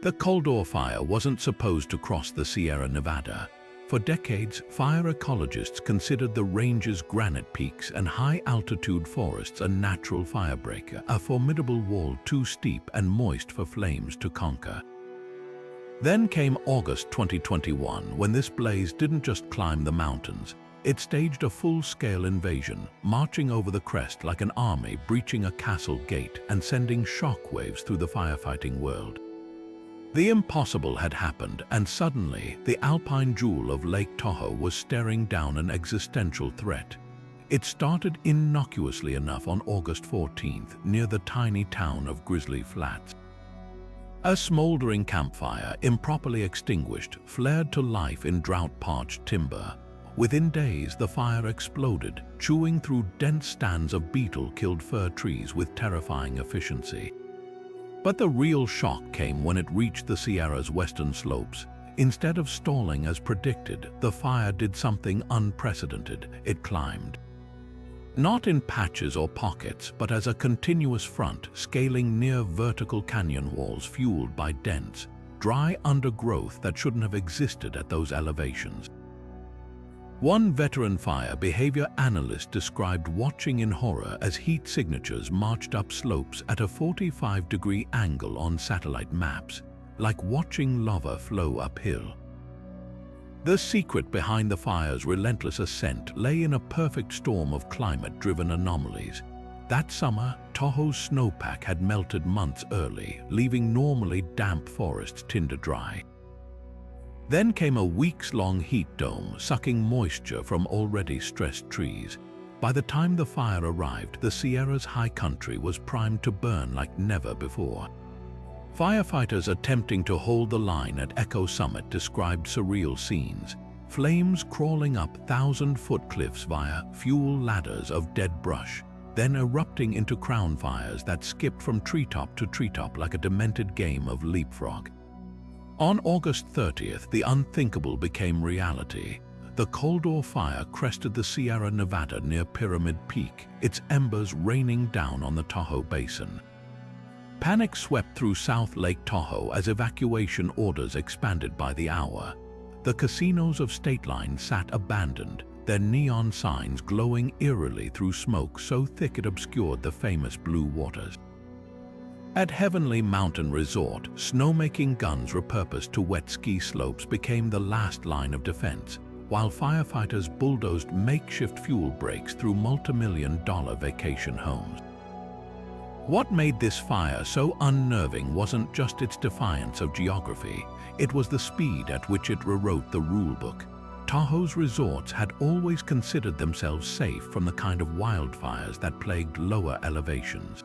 The Coldor Fire wasn't supposed to cross the Sierra Nevada. For decades, fire ecologists considered the range's granite peaks and high-altitude forests a natural firebreaker, a formidable wall too steep and moist for flames to conquer. Then came August 2021, when this blaze didn't just climb the mountains. It staged a full-scale invasion, marching over the crest like an army breaching a castle gate and sending shockwaves through the firefighting world. The impossible had happened, and suddenly, the alpine jewel of Lake Tahoe was staring down an existential threat. It started innocuously enough on August 14th, near the tiny town of Grizzly Flats. A smoldering campfire, improperly extinguished, flared to life in drought-parched timber. Within days, the fire exploded, chewing through dense stands of beetle-killed fir trees with terrifying efficiency. But the real shock came when it reached the Sierra's western slopes. Instead of stalling as predicted, the fire did something unprecedented. It climbed. Not in patches or pockets, but as a continuous front, scaling near vertical canyon walls fueled by dense, dry undergrowth that shouldn't have existed at those elevations. One veteran fire behavior analyst described watching in horror as heat signatures marched up slopes at a 45-degree angle on satellite maps, like watching lava flow uphill. The secret behind the fire's relentless ascent lay in a perfect storm of climate-driven anomalies. That summer, Tahoe's snowpack had melted months early, leaving normally damp forests tinder dry. Then came a weeks-long heat dome, sucking moisture from already stressed trees. By the time the fire arrived, the Sierra's high country was primed to burn like never before. Firefighters attempting to hold the line at Echo Summit described surreal scenes. Flames crawling up 1,000-foot cliffs via fuel ladders of dead brush, then erupting into crown fires that skipped from treetop to treetop like a demented game of leapfrog. On August 30th, the unthinkable became reality. The Coldor Fire crested the Sierra Nevada near Pyramid Peak, its embers raining down on the Tahoe Basin. Panic swept through South Lake Tahoe as evacuation orders expanded by the hour. The casinos of State Line sat abandoned, their neon signs glowing eerily through smoke so thick it obscured the famous blue waters. At Heavenly Mountain Resort, snowmaking guns repurposed to wet ski slopes became the last line of defense, while firefighters bulldozed makeshift fuel breaks through multi-million-dollar vacation homes. What made this fire so unnerving wasn't just its defiance of geography, it was the speed at which it rewrote the rulebook. Tahoe's resorts had always considered themselves safe from the kind of wildfires that plagued lower elevations.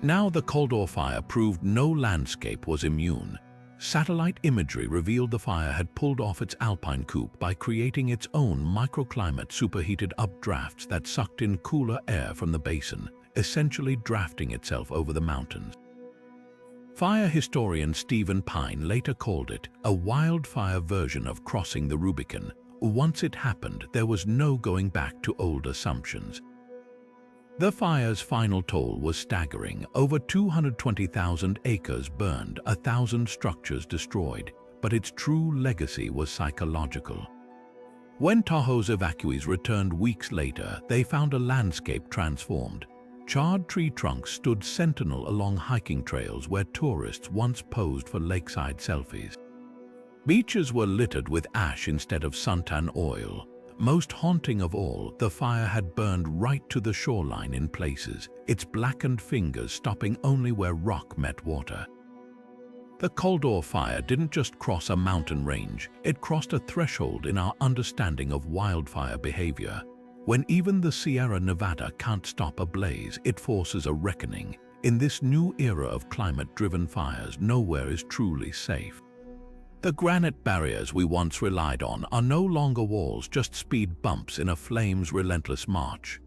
Now the Coldor Fire proved no landscape was immune. Satellite imagery revealed the fire had pulled off its alpine coop by creating its own microclimate superheated updrafts that sucked in cooler air from the basin, essentially drafting itself over the mountains. Fire historian Stephen Pine later called it a wildfire version of crossing the Rubicon. Once it happened, there was no going back to old assumptions. The fire's final toll was staggering. Over 220,000 acres burned, 1,000 structures destroyed, but its true legacy was psychological. When Tahoe's evacuees returned weeks later, they found a landscape transformed. charred tree trunks stood sentinel along hiking trails where tourists once posed for lakeside selfies. Beaches were littered with ash instead of suntan oil. Most haunting of all, the fire had burned right to the shoreline in places, its blackened fingers stopping only where rock met water. The Caldor fire didn't just cross a mountain range, it crossed a threshold in our understanding of wildfire behavior. When even the Sierra Nevada can't stop a blaze, it forces a reckoning. In this new era of climate-driven fires, nowhere is truly safe. The granite barriers we once relied on are no longer walls, just speed bumps in a flame's relentless march.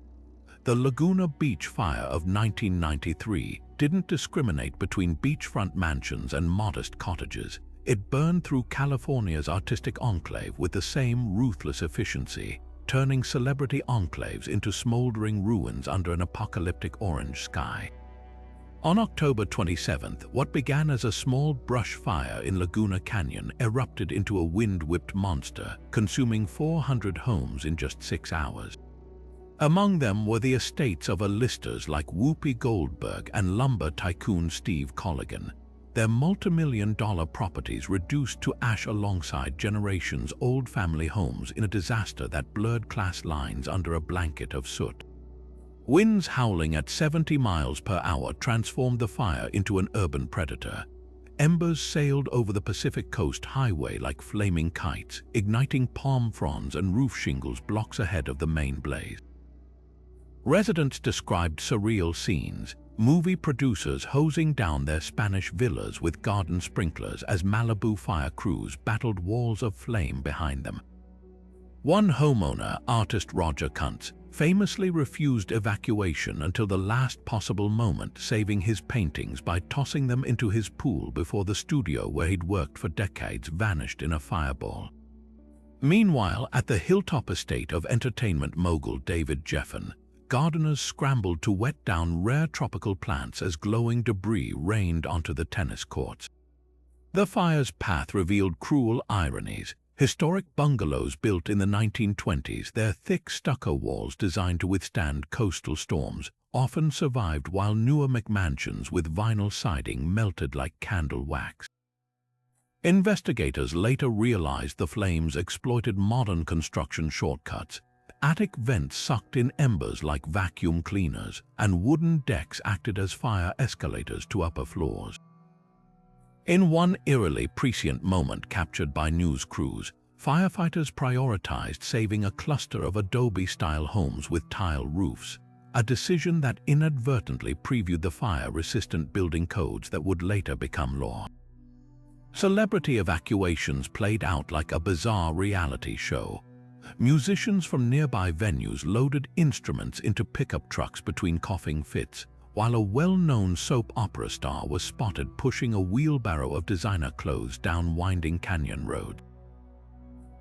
The Laguna Beach fire of 1993 didn't discriminate between beachfront mansions and modest cottages. It burned through California's artistic enclave with the same ruthless efficiency, turning celebrity enclaves into smoldering ruins under an apocalyptic orange sky. On October 27th, what began as a small brush fire in Laguna Canyon erupted into a wind-whipped monster, consuming 400 homes in just 6 hours. Among them were the estates of A-listers like Whoopi Goldberg and lumber tycoon Steve Colligan, their multi-million-dollar properties reduced to ash alongside generations-old family homes in a disaster that blurred class lines under a blanket of soot. Winds howling at 70 miles per hour transformed the fire into an urban predator. Embers sailed over the Pacific Coast Highway like flaming kites, igniting palm fronds and roof shingles blocks ahead of the main blaze. Residents described surreal scenes, movie producers hosing down their Spanish villas with garden sprinklers as Malibu fire crews battled walls of flame behind them. One homeowner, artist Roger Kuntz, famously refused evacuation until the last possible moment, saving his paintings by tossing them into his pool before the studio where he'd worked for decades vanished in a fireball. Meanwhile, at the hilltop estate of entertainment mogul David Geffen, gardeners scrambled to wet down rare tropical plants as glowing debris rained onto the tennis courts. The fire's path revealed cruel ironies. Historic bungalows built in the 1920s, their thick stucco walls designed to withstand coastal storms, often survived while newer McMansions with vinyl siding melted like candle wax. Investigators later realized the flames exploited modern construction shortcuts. Attic vents sucked in embers like vacuum cleaners, and wooden decks acted as fire escalators to upper floors. In one eerily prescient moment captured by news crews, firefighters prioritized saving a cluster of adobe-style homes with tile roofs, a decision that inadvertently previewed the fire-resistant building codes that would later become law. Celebrity evacuations played out like a bizarre reality show. Musicians from nearby venues loaded instruments into pickup trucks between coughing fits, while a well-known soap opera star was spotted pushing a wheelbarrow of designer clothes down winding canyon roads.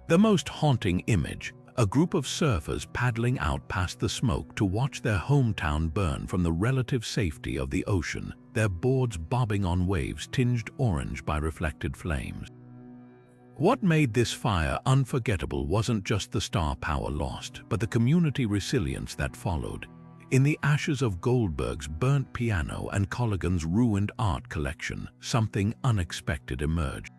The most haunting image, a group of surfers paddling out past the smoke to watch their hometown burn from the relative safety of the ocean, their boards bobbing on waves tinged orange by reflected flames. What made this fire unforgettable wasn't just the star power lost, but the community resilience that followed. In the ashes of Goldberg's burnt piano and Colligan's ruined art collection, something unexpected emerged.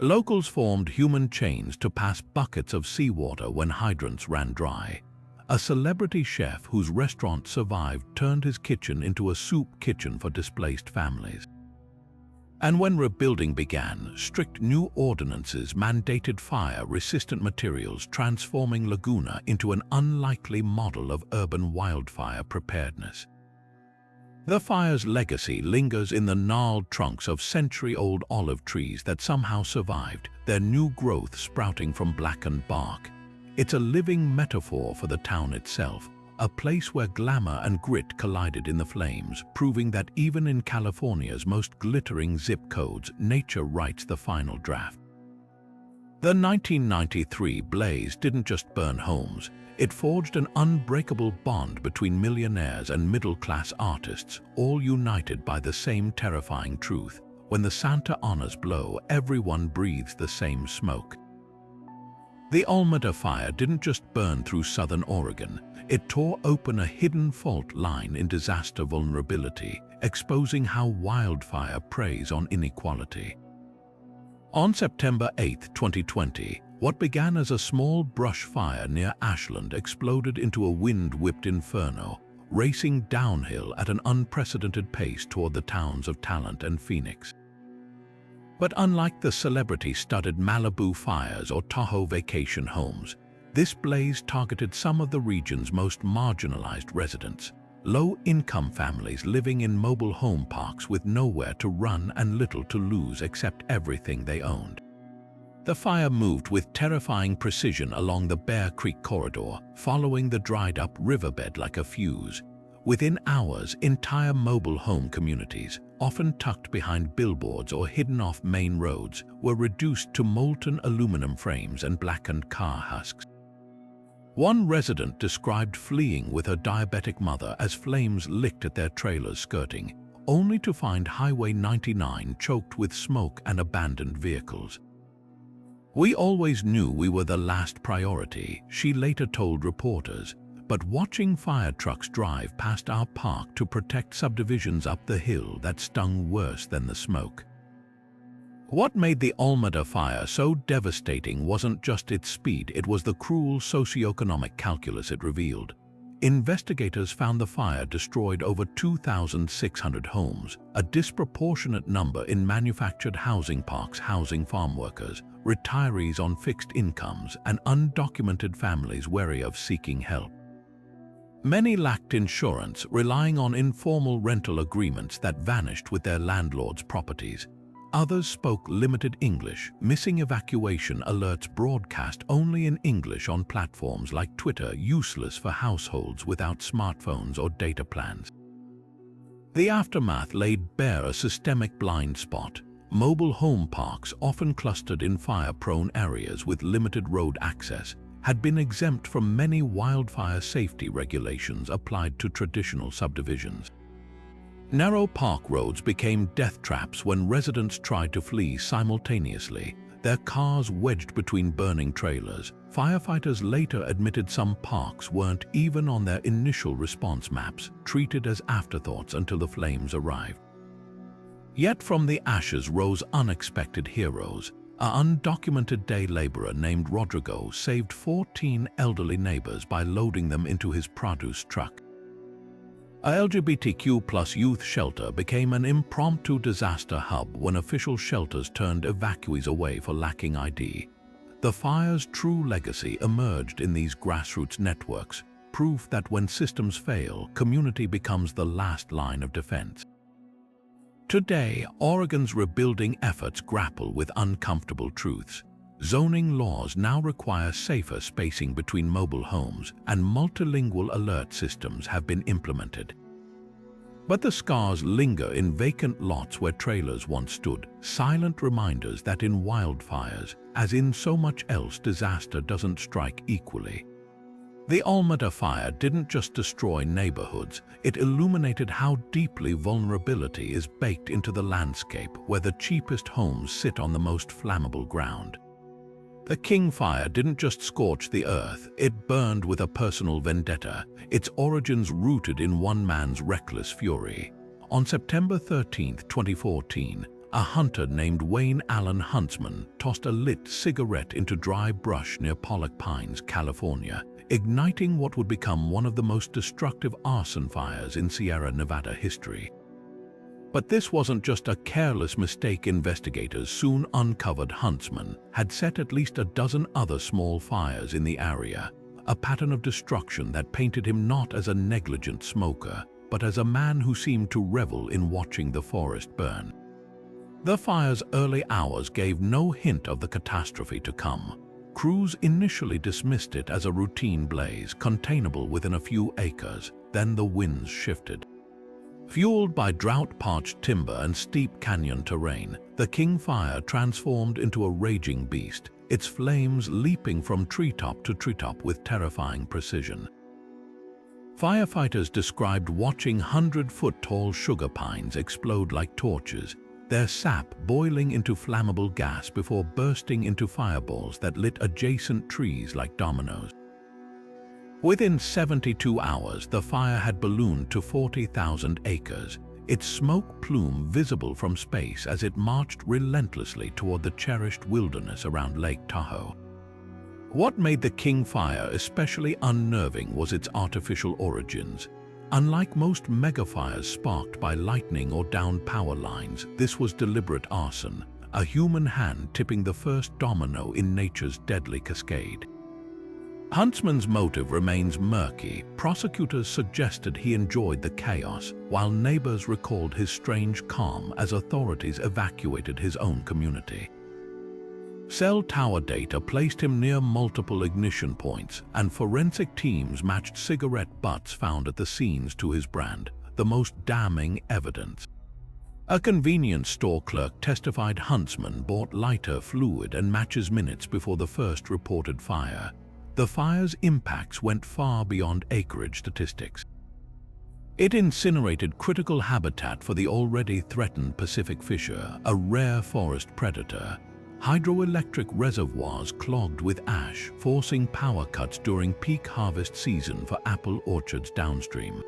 Locals formed human chains to pass buckets of seawater when hydrants ran dry. A celebrity chef whose restaurant survived turned his kitchen into a soup kitchen for displaced families. And when rebuilding began, strict new ordinances mandated fire-resistant materials, transforming Laguna into an unlikely model of urban wildfire preparedness. The fire's legacy lingers in the gnarled trunks of century-old olive trees that somehow survived, their new growth sprouting from blackened bark. It's a living metaphor for the town itself, a place where glamour and grit collided in the flames, proving that even in California's most glittering zip codes, nature writes the final draft. The 1993 blaze didn't just burn homes, it forged an unbreakable bond between millionaires and middle-class artists, all united by the same terrifying truth: when the Santa Anas blow, everyone breathes the same smoke. The Almeda fire didn't just burn through southern Oregon, it tore open a hidden fault line in disaster vulnerability, exposing how wildfire preys on inequality. On September 8, 2020, what began as a small brush fire near Ashland exploded into a wind-whipped inferno, racing downhill at an unprecedented pace toward the towns of Talent and Phoenix. But unlike the celebrity-studded Malibu fires or Tahoe vacation homes, this blaze targeted some of the region's most marginalized residents, low-income families living in mobile home parks with nowhere to run and little to lose except everything they owned. The fire moved with terrifying precision along the Bear Creek corridor, following the dried-up riverbed like a fuse. Within hours, entire mobile home communities, often tucked behind billboards or hidden off main roads, were reduced to molten aluminum frames and blackened car husks. One resident described fleeing with her diabetic mother as flames licked at their trailer's skirting, only to find Highway 99 choked with smoke and abandoned vehicles. "We always knew we were the last priority," she later told reporters, but watching fire trucks drive past our park to protect subdivisions up the hill that stung worse than the smoke. What made the Almeda fire so devastating wasn't just its speed, it was the cruel socioeconomic calculus it revealed. Investigators found the fire destroyed over 2,600 homes, a disproportionate number in manufactured housing parks housing farm workers, retirees on fixed incomes, and undocumented families wary of seeking help. Many lacked insurance, relying on informal rental agreements that vanished with their landlords' properties. Others spoke limited English, missing evacuation alerts broadcast only in English on platforms like Twitter, useless for households without smartphones or data plans. The aftermath laid bare a systemic blind spot. Mobile home parks, often clustered in fire-prone areas with limited road access, had been exempt from many wildfire safety regulations applied to traditional subdivisions. Narrow park roads became death traps when residents tried to flee simultaneously, their cars wedged between burning trailers. Firefighters later admitted some parks weren't even on their initial response maps, treated as afterthoughts until the flames arrived. Yet from the ashes rose unexpected heroes. An undocumented day laborer named Rodrigo saved 14 elderly neighbors by loading them into his produce truck. A LGBTQ+ youth shelter became an impromptu disaster hub when official shelters turned evacuees away for lacking ID. The fire's true legacy emerged in these grassroots networks, proof that when systems fail, community becomes the last line of defense. Today, Oregon's rebuilding efforts grapple with uncomfortable truths. Zoning laws now require safer spacing between mobile homes, and multilingual alert systems have been implemented. But the scars linger in vacant lots where trailers once stood, silent reminders that in wildfires, as in so much else, disaster doesn't strike equally. The Almeda fire didn't just destroy neighborhoods, it illuminated how deeply vulnerability is baked into the landscape where the cheapest homes sit on the most flammable ground. The King Fire didn't just scorch the earth, it burned with a personal vendetta, its origins rooted in one man's reckless fury. On September 13, 2014, a hunter named Wayne Allen Huntsman tossed a lit cigarette into dry brush near Pollock Pines, California, igniting what would become one of the most destructive arson fires in Sierra Nevada history. But this wasn't just a careless mistake. Investigators soon uncovered Huntsman had set at least a dozen other small fires in the area, a pattern of destruction that painted him not as a negligent smoker, but as a man who seemed to revel in watching the forest burn. The fire's early hours gave no hint of the catastrophe to come. Crews initially dismissed it as a routine blaze, containable within a few acres. Then the winds shifted. Fueled by drought-parched timber and steep canyon terrain, the King Fire transformed into a raging beast, its flames leaping from treetop to treetop with terrifying precision. Firefighters described watching 100-foot-tall sugar pines explode like torches, their sap boiling into flammable gas before bursting into fireballs that lit adjacent trees like dominoes. Within 72 hours, the fire had ballooned to 40,000 acres, its smoke plume visible from space as it marched relentlessly toward the cherished wilderness around Lake Tahoe. What made the King Fire especially unnerving was its artificial origins. Unlike most megafires sparked by lightning or downed power lines, this was deliberate arson, a human hand tipping the first domino in nature's deadly cascade. Huntsman's motive remains murky. Prosecutors suggested he enjoyed the chaos, while neighbors recalled his strange calm as authorities evacuated his own community. Cell tower data placed him near multiple ignition points, and forensic teams matched cigarette butts found at the scenes to his brand, the most damning evidence. A convenience store clerk testified Huntsman bought lighter fluid and matches minutes before the first reported fire. The fire's impacts went far beyond acreage statistics. It incinerated critical habitat for the already threatened Pacific fisher, a rare forest predator. Hydroelectric reservoirs clogged with ash, forcing power cuts during peak harvest season for apple orchards downstream.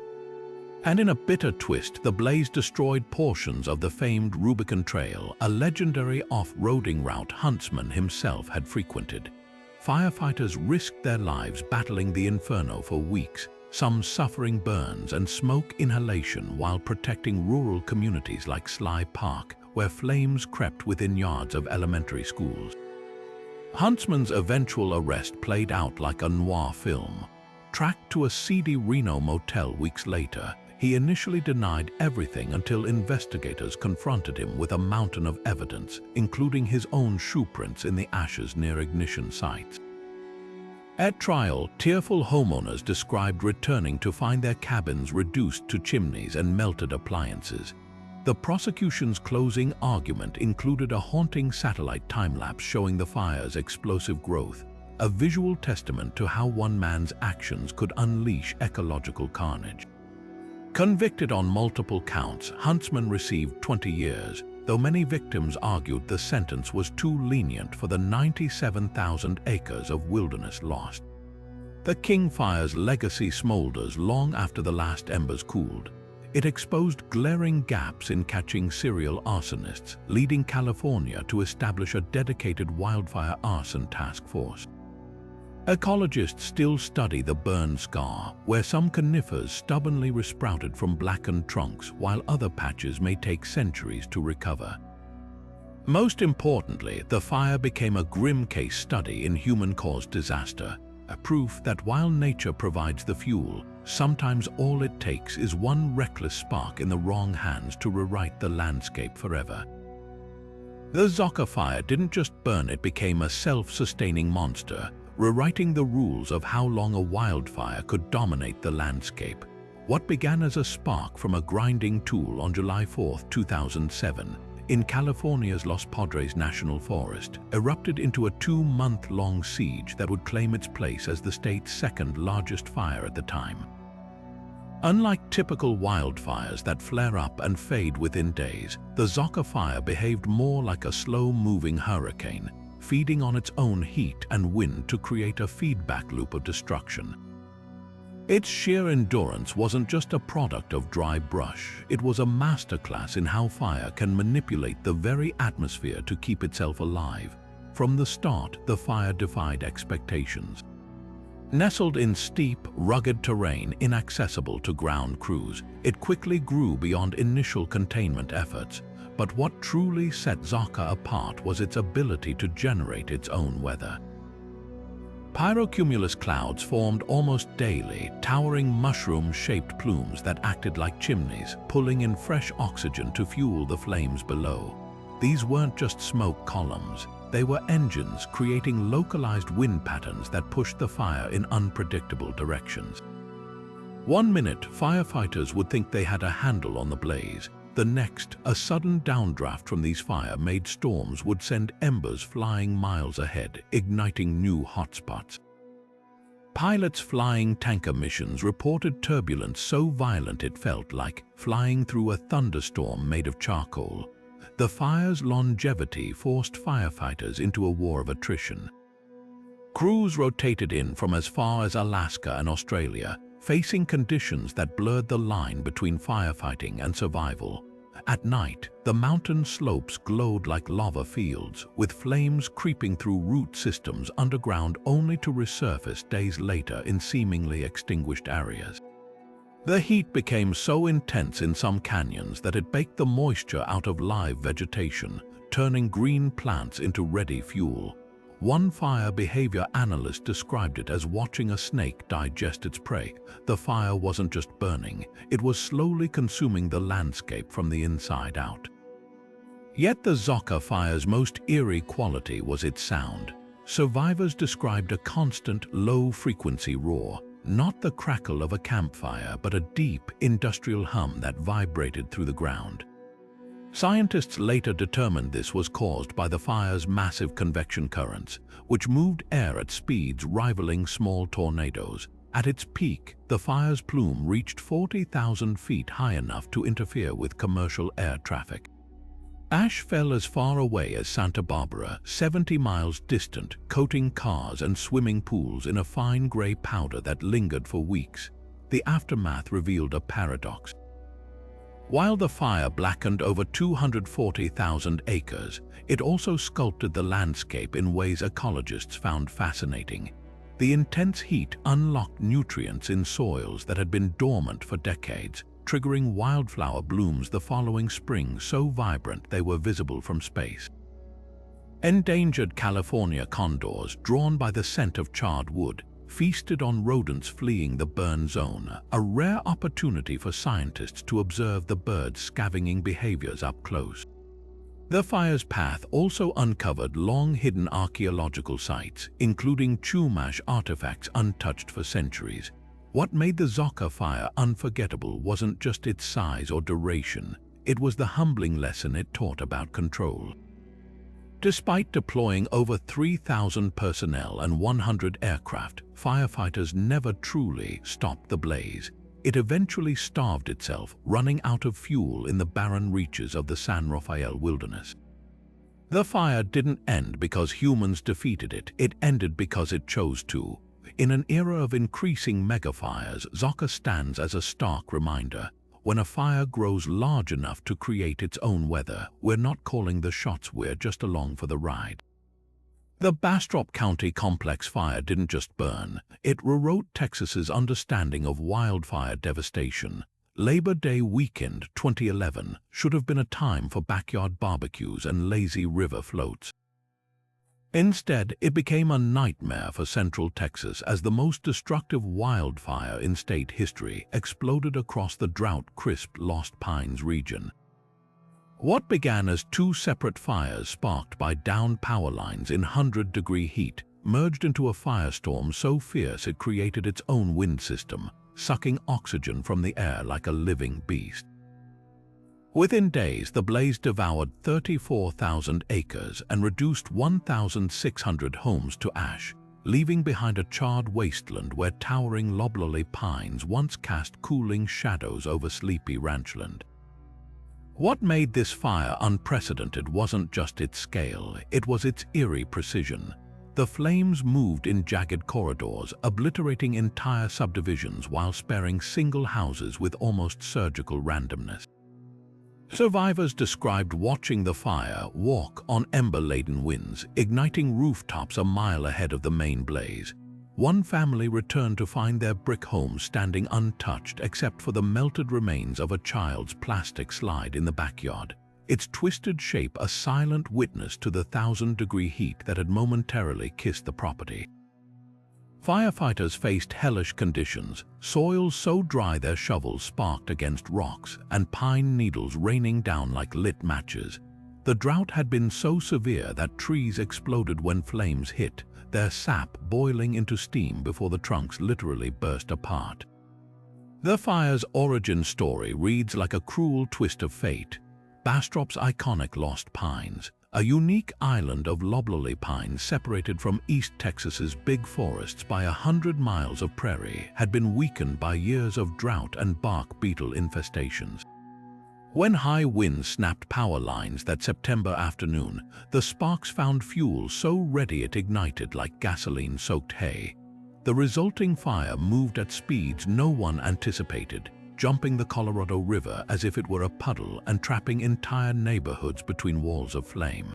And in a bitter twist, the blaze destroyed portions of the famed Rubicon Trail, a legendary off-roading route Huntsman himself had frequented. Firefighters risked their lives battling the inferno for weeks, some suffering burns and smoke inhalation while protecting rural communities like Sly Park, where flames crept within yards of elementary schools. Huntsman's eventual arrest played out like a noir film. Tracked to a seedy Reno motel weeks later, he initially denied everything until investigators confronted him with a mountain of evidence, including his own shoe prints in the ashes near ignition sites. At trial, tearful homeowners described returning to find their cabins reduced to chimneys and melted appliances. The prosecution's closing argument included a haunting satellite time-lapse showing the fire's explosive growth, a visual testament to how one man's actions could unleash ecological carnage. Convicted on multiple counts, Huntsman received 20 years, though many victims argued the sentence was too lenient for the 97,000 acres of wilderness lost. The King Fire's legacy smolders long after the last embers cooled. It exposed glaring gaps in catching serial arsonists, leading California to establish a dedicated wildfire arson task force. Ecologists still study the burn scar, where some conifers stubbornly resprouted from blackened trunks while other patches may take centuries to recover. Most importantly, the fire became a grim case study in human-caused disaster, a proof that while nature provides the fuel, sometimes all it takes is one reckless spark in the wrong hands to rewrite the landscape forever. The Zoka fire didn't just burn, it became a self-sustaining monster, rewriting the rules of how long a wildfire could dominate the landscape. What began as a spark from a grinding tool on July 4, 2007, in California's Los Padres National Forest, erupted into a 2-month-long siege that would claim its place as the state's second-largest fire at the time. Unlike typical wildfires that flare up and fade within days, the Zoka fire behaved more like a slow-moving hurricane, feeding on its own heat and wind to create a feedback loop of destruction. Its sheer endurance wasn't just a product of dry brush, it was a masterclass in how fire can manipulate the very atmosphere to keep itself alive. From the start, the fire defied expectations. Nestled in steep, rugged terrain inaccessible to ground crews, it quickly grew beyond initial containment efforts. But what truly set Zoka apart was its ability to generate its own weather. Pyrocumulus clouds formed almost daily, towering mushroom-shaped plumes that acted like chimneys, pulling in fresh oxygen to fuel the flames below. These weren't just smoke columns, they were engines creating localized wind patterns that pushed the fire in unpredictable directions. One minute, firefighters would think they had a handle on the blaze. The next, a sudden downdraft from these fire-made storms would send embers flying miles ahead, igniting new hotspots. Pilots flying tanker missions reported turbulence so violent it felt like flying through a thunderstorm made of charcoal. The fire's longevity forced firefighters into a war of attrition. Crews rotated in from as far as Alaska and Australia, facing conditions that blurred the line between firefighting and survival. At night, the mountain slopes glowed like lava fields, with flames creeping through root systems underground only to resurface days later in seemingly extinguished areas. The heat became so intense in some canyons that it baked the moisture out of live vegetation, turning green plants into ready fuel. One fire behavior analyst described it as watching a snake digest its prey. The fire wasn't just burning, it was slowly consuming the landscape from the inside out. Yet the Zocca fire's most eerie quality was its sound. Survivors described a constant, low-frequency roar, not the crackle of a campfire, but a deep, industrial hum that vibrated through the ground. Scientists later determined this was caused by the fire's massive convection currents, which moved air at speeds rivaling small tornadoes. At its peak, the fire's plume reached 40,000 feet high enough to interfere with commercial air traffic. Ash fell as far away as Santa Barbara, 70 miles distant, coating cars and swimming pools in a fine gray powder that lingered for weeks. The aftermath revealed a paradox. While the fire blackened over 240,000 acres, it also sculpted the landscape in ways ecologists found fascinating. The intense heat unlocked nutrients in soils that had been dormant for decades, triggering wildflower blooms the following spring so vibrant they were visible from space. Endangered California condors, drawn by the scent of charred wood, feasted on rodents fleeing the burn zone, a rare opportunity for scientists to observe the birds' scavenging behaviors up close. The fire's path also uncovered long-hidden archaeological sites, including Chumash artifacts untouched for centuries. What made the Zocca fire unforgettable wasn't just its size or duration, it was the humbling lesson it taught about control. Despite deploying over 3,000 personnel and 100 aircraft, firefighters never truly stopped the blaze. It eventually starved itself, running out of fuel in the barren reaches of the San Rafael wilderness. The fire didn't end because humans defeated it, it ended because it chose to. In an era of increasing megafires, Zocca stands as a stark reminder. When a fire grows large enough to create its own weather, we're not calling the shots, we're just along for the ride. The Bastrop County Complex fire didn't just burn, it rewrote Texas's understanding of wildfire devastation. Labor Day weekend 2011 should have been a time for backyard barbecues and lazy river floats. Instead, it became a nightmare for Central Texas as the most destructive wildfire in state history exploded across the drought-crisped Lost Pines region. What began as two separate fires sparked by downed power lines in 100-degree heat merged into a firestorm so fierce it created its own wind system, sucking oxygen from the air like a living beast. Within days, the blaze devoured 34,000 acres and reduced 1,600 homes to ash, leaving behind a charred wasteland where towering loblolly pines once cast cooling shadows over sleepy ranchland. What made this fire unprecedented wasn't just its scale, it was its eerie precision. The flames moved in jagged corridors, obliterating entire subdivisions while sparing single houses with almost surgical randomness. Survivors described watching the fire walk on ember-laden winds, igniting rooftops a mile ahead of the main blaze. One family returned to find their brick home standing untouched except for the melted remains of a child's plastic slide in the backyard, its twisted shape a silent witness to the 1,000-degree heat that had momentarily kissed the property. Firefighters faced hellish conditions, soil so dry their shovels sparked against rocks and pine needles raining down like lit matches. The drought had been so severe that trees exploded when flames hit, their sap boiling into steam before the trunks literally burst apart. The fire's origin story reads like a cruel twist of fate. Bastrop's iconic Lost Pines, a unique island of loblolly pines separated from East Texas's big forests by 100 miles of prairie, had been weakened by years of drought and bark beetle infestations. When high winds snapped power lines that September afternoon, the sparks found fuel so ready it ignited like gasoline-soaked hay. The resulting fire moved at speeds no one anticipated, jumping the Colorado River as if it were a puddle and trapping entire neighborhoods between walls of flame.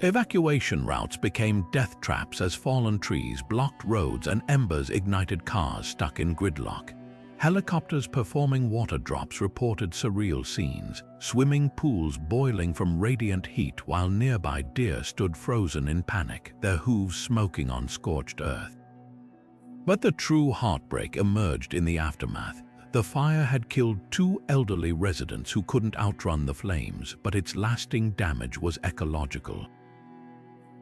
Evacuation routes became death traps as fallen trees blocked roads and embers ignited cars stuck in gridlock. Helicopters performing water drops reported surreal scenes, swimming pools boiling from radiant heat while nearby deer stood frozen in panic, their hooves smoking on scorched earth. But the true heartbreak emerged in the aftermath. The fire had killed 2 elderly residents who couldn't outrun the flames, but its lasting damage was ecological.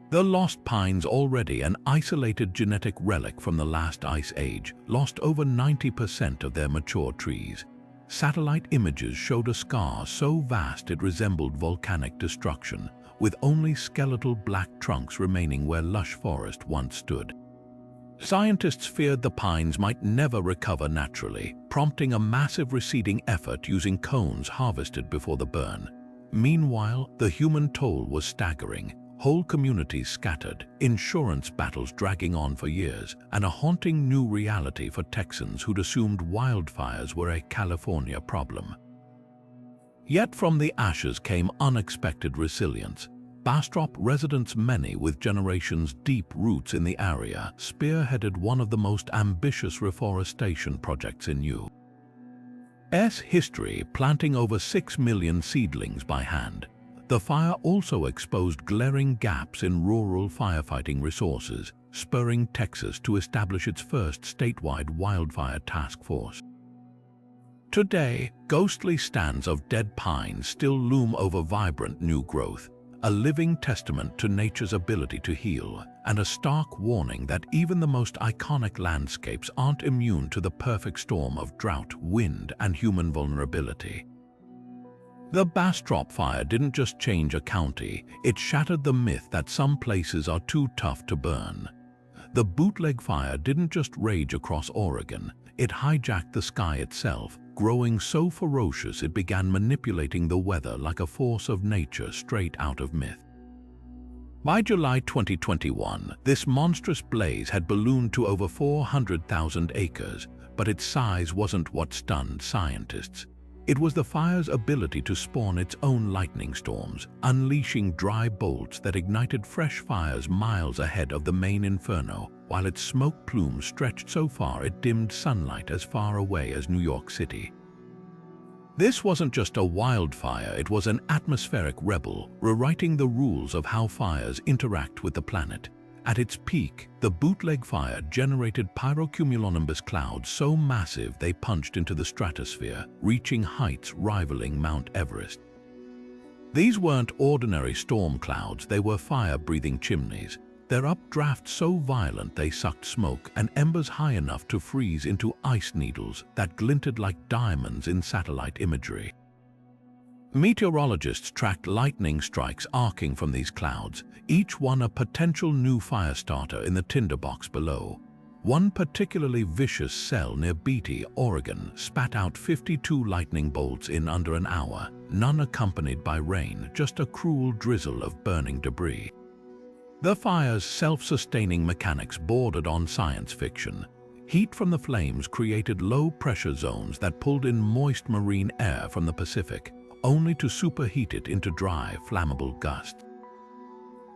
The lost pines, already an isolated genetic relic from the last ice age, lost over 90% of their mature trees. Satellite images showed a scar so vast it resembled volcanic destruction, with only skeletal black trunks remaining where lush forest once stood. Scientists feared the pines might never recover naturally, prompting a massive reseeding effort using cones harvested before the burn. Meanwhile, the human toll was staggering. Whole communities scattered, insurance battles dragging on for years, and a haunting new reality for Texans who'd assumed wildfires were a California problem. Yet from the ashes came unexpected resilience. Bastrop residents, many with generations deep roots in the area, spearheaded one of the most ambitious reforestation projects in U.S. history, planting over 6 million seedlings by hand. The fire also exposed glaring gaps in rural firefighting resources, spurring Texas to establish its first statewide wildfire task force. Today, ghostly stands of dead pines still loom over vibrant new growth, a living testament to nature's ability to heal, and a stark warning that even the most iconic landscapes aren't immune to the perfect storm of drought, wind, and human vulnerability. The Bastrop fire didn't just change a county, it shattered the myth that some places are too tough to burn. The bootleg fire didn't just rage across Oregon, it hijacked the sky itself, growing so ferocious it began manipulating the weather like a force of nature straight out of myth. By July 2021, this monstrous blaze had ballooned to over 400,000 acres, but its size wasn't what stunned scientists. It was the fire's ability to spawn its own lightning storms, unleashing dry bolts that ignited fresh fires miles ahead of the main inferno, while its smoke plume stretched so far it dimmed sunlight as far away as New York City. This wasn't just a wildfire, it was an atmospheric rebel, rewriting the rules of how fires interact with the planet. At its peak, the bootleg fire generated pyrocumulonimbus clouds so massive they punched into the stratosphere, reaching heights rivaling Mount Everest. These weren't ordinary storm clouds, they were fire-breathing chimneys. Their updraft so violent they sucked smoke and embers high enough to freeze into ice needles that glinted like diamonds in satellite imagery. Meteorologists tracked lightning strikes arcing from these clouds, each one a potential new fire starter in the tinderbox below. One particularly vicious cell near Beatty, Oregon, spat out 52 lightning bolts in under an hour, none accompanied by rain, just a cruel drizzle of burning debris. The fire's self-sustaining mechanics bordered on science fiction. Heat from the flames created low-pressure zones that pulled in moist marine air from the Pacific, only to superheat it into dry, flammable gusts.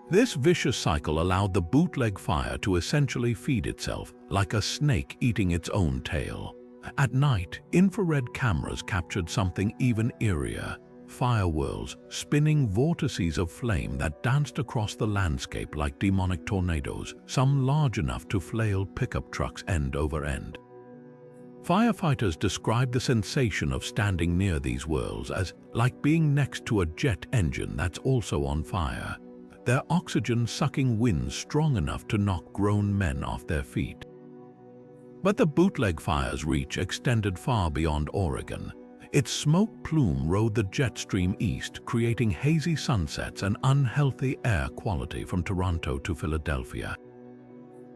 This vicious cycle allowed the bootleg fire to essentially feed itself, like a snake eating its own tail. At night, infrared cameras captured something even eerier: fire whirls, spinning vortices of flame that danced across the landscape like demonic tornadoes, some large enough to flail pickup trucks end over end. Firefighters described the sensation of standing near these whirls as like being next to a jet engine that's also on fire, their oxygen-sucking winds strong enough to knock grown men off their feet. But the bootleg fire's reach extended far beyond Oregon. Its smoke plume rode the jet stream east, creating hazy sunsets and unhealthy air quality from Toronto to Philadelphia.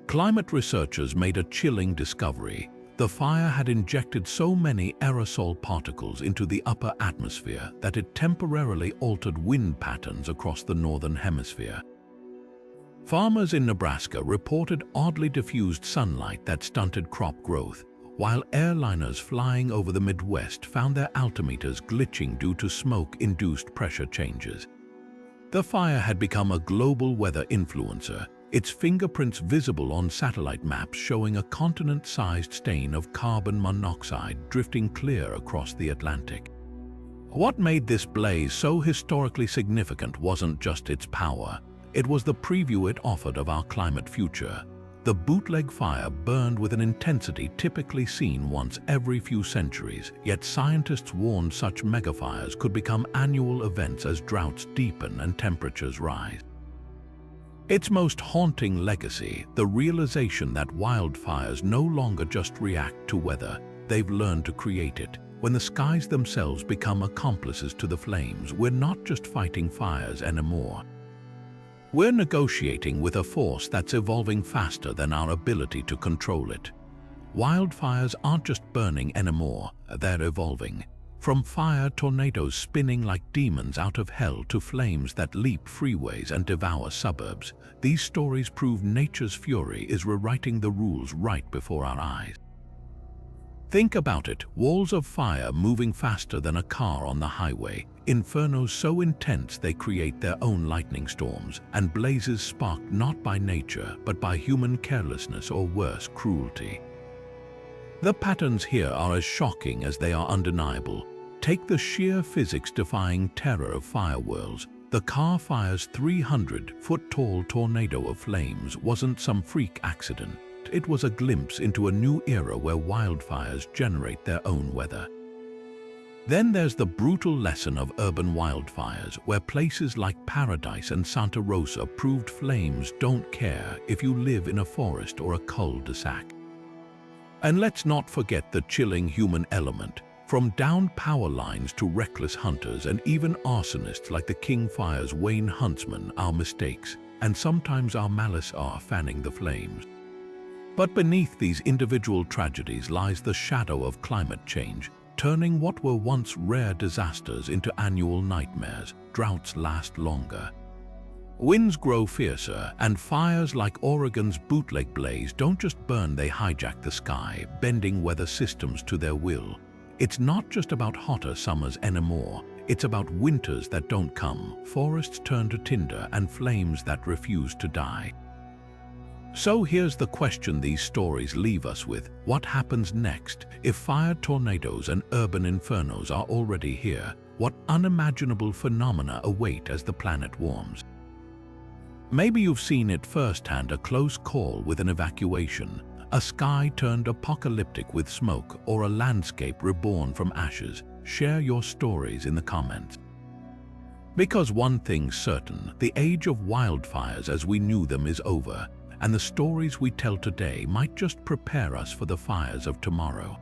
Climate researchers made a chilling discovery. The fire had injected so many aerosol particles into the upper atmosphere that it temporarily altered wind patterns across the northern hemisphere. Farmers in Nebraska reported oddly diffused sunlight that stunted crop growth, while airliners flying over the Midwest found their altimeters glitching due to smoke-induced pressure changes. The fire had become a global weather influencer, its fingerprints visible on satellite maps showing a continent-sized stain of carbon monoxide drifting clear across the Atlantic. What made this blaze so historically significant wasn't just its power, it was the preview it offered of our climate future. The bootleg fire burned with an intensity typically seen once every few centuries, yet scientists warned such megafires could become annual events as droughts deepen and temperatures rise. Its most haunting legacy, the realization that wildfires no longer just react to weather, they've learned to create it. When the skies themselves become accomplices to the flames, we're not just fighting fires anymore. We're negotiating with a force that's evolving faster than our ability to control it. Wildfires aren't just burning anymore, they're evolving. From fire tornadoes spinning like demons out of hell to flames that leap freeways and devour suburbs, these stories prove nature's fury is rewriting the rules right before our eyes. Think about it, walls of fire moving faster than a car on the highway, infernos so intense they create their own lightning storms, and blazes sparked not by nature but by human carelessness or worse, cruelty. The patterns here are as shocking as they are undeniable. Take the sheer physics-defying terror of firewhirls. The Car Fire's 300-foot-tall tornado of flames wasn't some freak accident. It was a glimpse into a new era where wildfires generate their own weather. Then there's the brutal lesson of urban wildfires, where places like Paradise and Santa Rosa proved flames don't care if you live in a forest or a cul-de-sac. And let's not forget the chilling human element. From downed power lines to reckless hunters and even arsonists like the King Fire's Wayne Huntsman, our mistakes, and sometimes our malice are fanning the flames. But beneath these individual tragedies lies the shadow of climate change, turning what were once rare disasters into annual nightmares. Droughts last longer. Winds grow fiercer, and fires like Oregon's bootleg blaze don't just burn, they hijack the sky, bending weather systems to their will. It's not just about hotter summers anymore, it's about winters that don't come, forests turn to tinder, and flames that refuse to die. So here's the question these stories leave us with. What happens next? If fire tornadoes and urban infernos are already here, what unimaginable phenomena await as the planet warms? Maybe you've seen it firsthand, a close call with an evacuation, a sky turned apocalyptic with smoke, or a landscape reborn from ashes. Share your stories in the comments. Because one thing's certain, the age of wildfires as we knew them is over, and the stories we tell today might just prepare us for the fires of tomorrow.